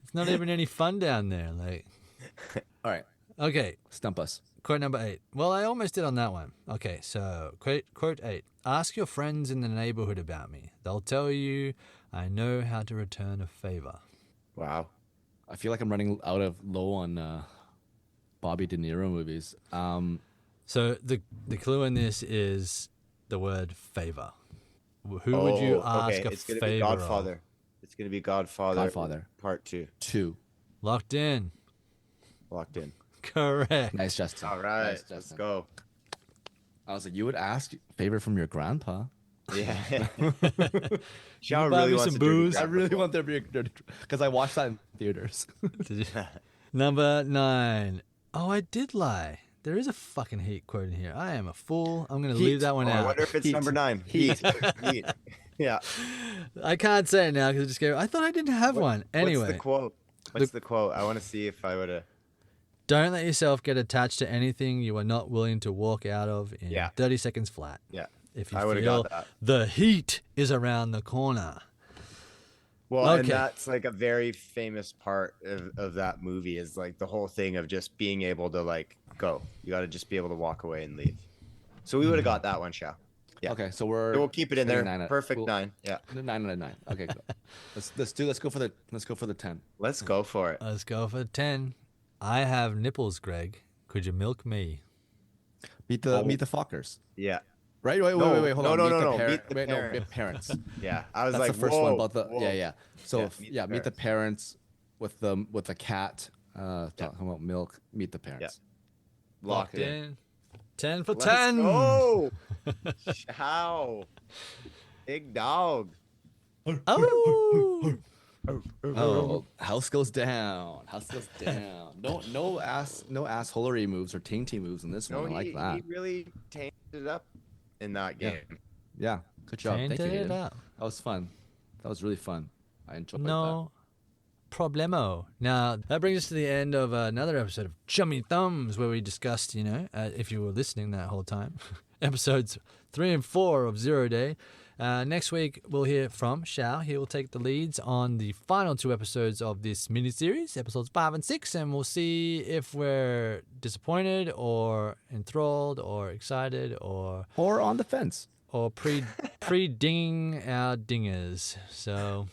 S1: It's not even any fun down there. Like,
S3: All right.
S1: okay,
S3: Stump us.
S1: quote number 8. Well, I almost did on that one. Okay, so quote 8. Ask your friends in the neighborhood about me. They'll tell you I know how to return a favor.
S2: Wow.
S3: I feel like I'm running out of low on Bobby De Niro movies.
S1: So the clue in this is the word favor. Who would you ask a
S2: It's gonna
S1: favor
S2: be
S1: of?
S2: Godfather. It's gonna be Godfather.
S3: Godfather.
S2: Part 2.
S3: 2.
S1: Locked in.
S2: Locked in.
S1: Correct.
S3: Nice, Justin.
S2: All right.
S3: Nice,
S2: Let's
S3: Justin.
S2: go.
S3: I was like, you would ask favor from your grandpa.
S2: Yeah.
S1: buy
S2: Shao really
S1: me
S2: wants
S1: some
S2: to
S1: booze?
S3: I really want there to be a dirty because I watched that in theaters.
S1: Number 9. Oh, I did lie. There is a fucking heat quote in here. I am a fool. I'm going to leave that one
S2: I
S1: out.
S2: wonder if it's
S3: Heat.
S2: number 9. Heat. Heat. Yeah.
S1: I can't say it now because I just go, I thought I didn't have one. Anyway,
S2: What's the quote? What's the quote? I want to see if I would have.
S1: don't let yourself get attached to anything you are not willing to walk out of in
S2: Yeah.
S1: 30 seconds flat.
S2: Yeah.
S1: If you
S2: I would've
S1: feel
S2: got that.
S1: the heat is around the corner.
S2: Well, and
S1: Okay.
S2: that's like a very famous part of that movie is like the whole thing of just being able to like go. You got to just be able to walk away and leave. So we would have got that one, Shao. Yeah.
S3: Okay, so we're
S2: So we'll keep it in
S3: saying
S2: there.
S3: 9
S2: Perfect
S3: we'll-
S2: 9. Yeah.
S3: 9 out of 9. Okay, go. Let's go for the 10.
S2: Let's go for it.
S1: Let's go for 10. I have nipples, Greg. Could you milk me?
S3: Meet the Fockers.
S2: Yeah.
S3: Right? Wait,
S2: No,
S3: hold
S2: no,
S3: on.
S2: no,
S3: Meet
S2: no,
S3: the
S2: no,
S3: par-
S2: meet the
S3: wait, no,
S2: parents.
S3: meet parents.
S2: Yeah. I was
S3: That's
S2: like,
S3: the first
S2: whoa,
S3: one about the
S2: whoa.
S3: yeah. So
S2: Yeah,
S3: meet the parents with the cat. Talking about milk. Meet the parents.
S2: Locked in.
S1: 10 for
S2: Let's
S1: 10.
S2: go. Shao. Big dog.
S1: Oh.
S3: Oh, house goes down. House goes down. No assholery moves or tainty moves in this
S2: No,
S3: one. I like that.
S2: he really tainted it up in that
S3: Yeah.
S2: game.
S3: Yeah, good job. Thank you,
S1: Tainted it
S3: Hayden.
S1: up.
S3: That was fun. That was really fun. I enjoyed that.
S1: No problemo. Now, that brings us to the end of another episode of Chummy Thumbs, where we discussed, if you were listening that whole time, episodes 3 and 4 of Zero Day. Next week, we'll hear from Shao. He will take the leads on the final 2 episodes of this miniseries, episodes 5 and 6, and we'll see if we're disappointed or enthralled or excited or
S3: on the fence.
S1: pre-dinging our dingers. So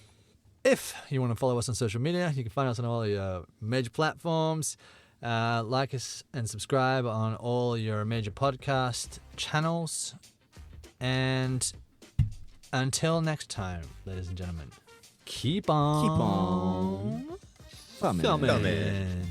S1: if you want to follow us on social media, you can find us on all your major platforms. Like us and subscribe on all your major podcast channels. And until next time, ladies and gentlemen, keep on
S3: thumbing.
S1: thumbing.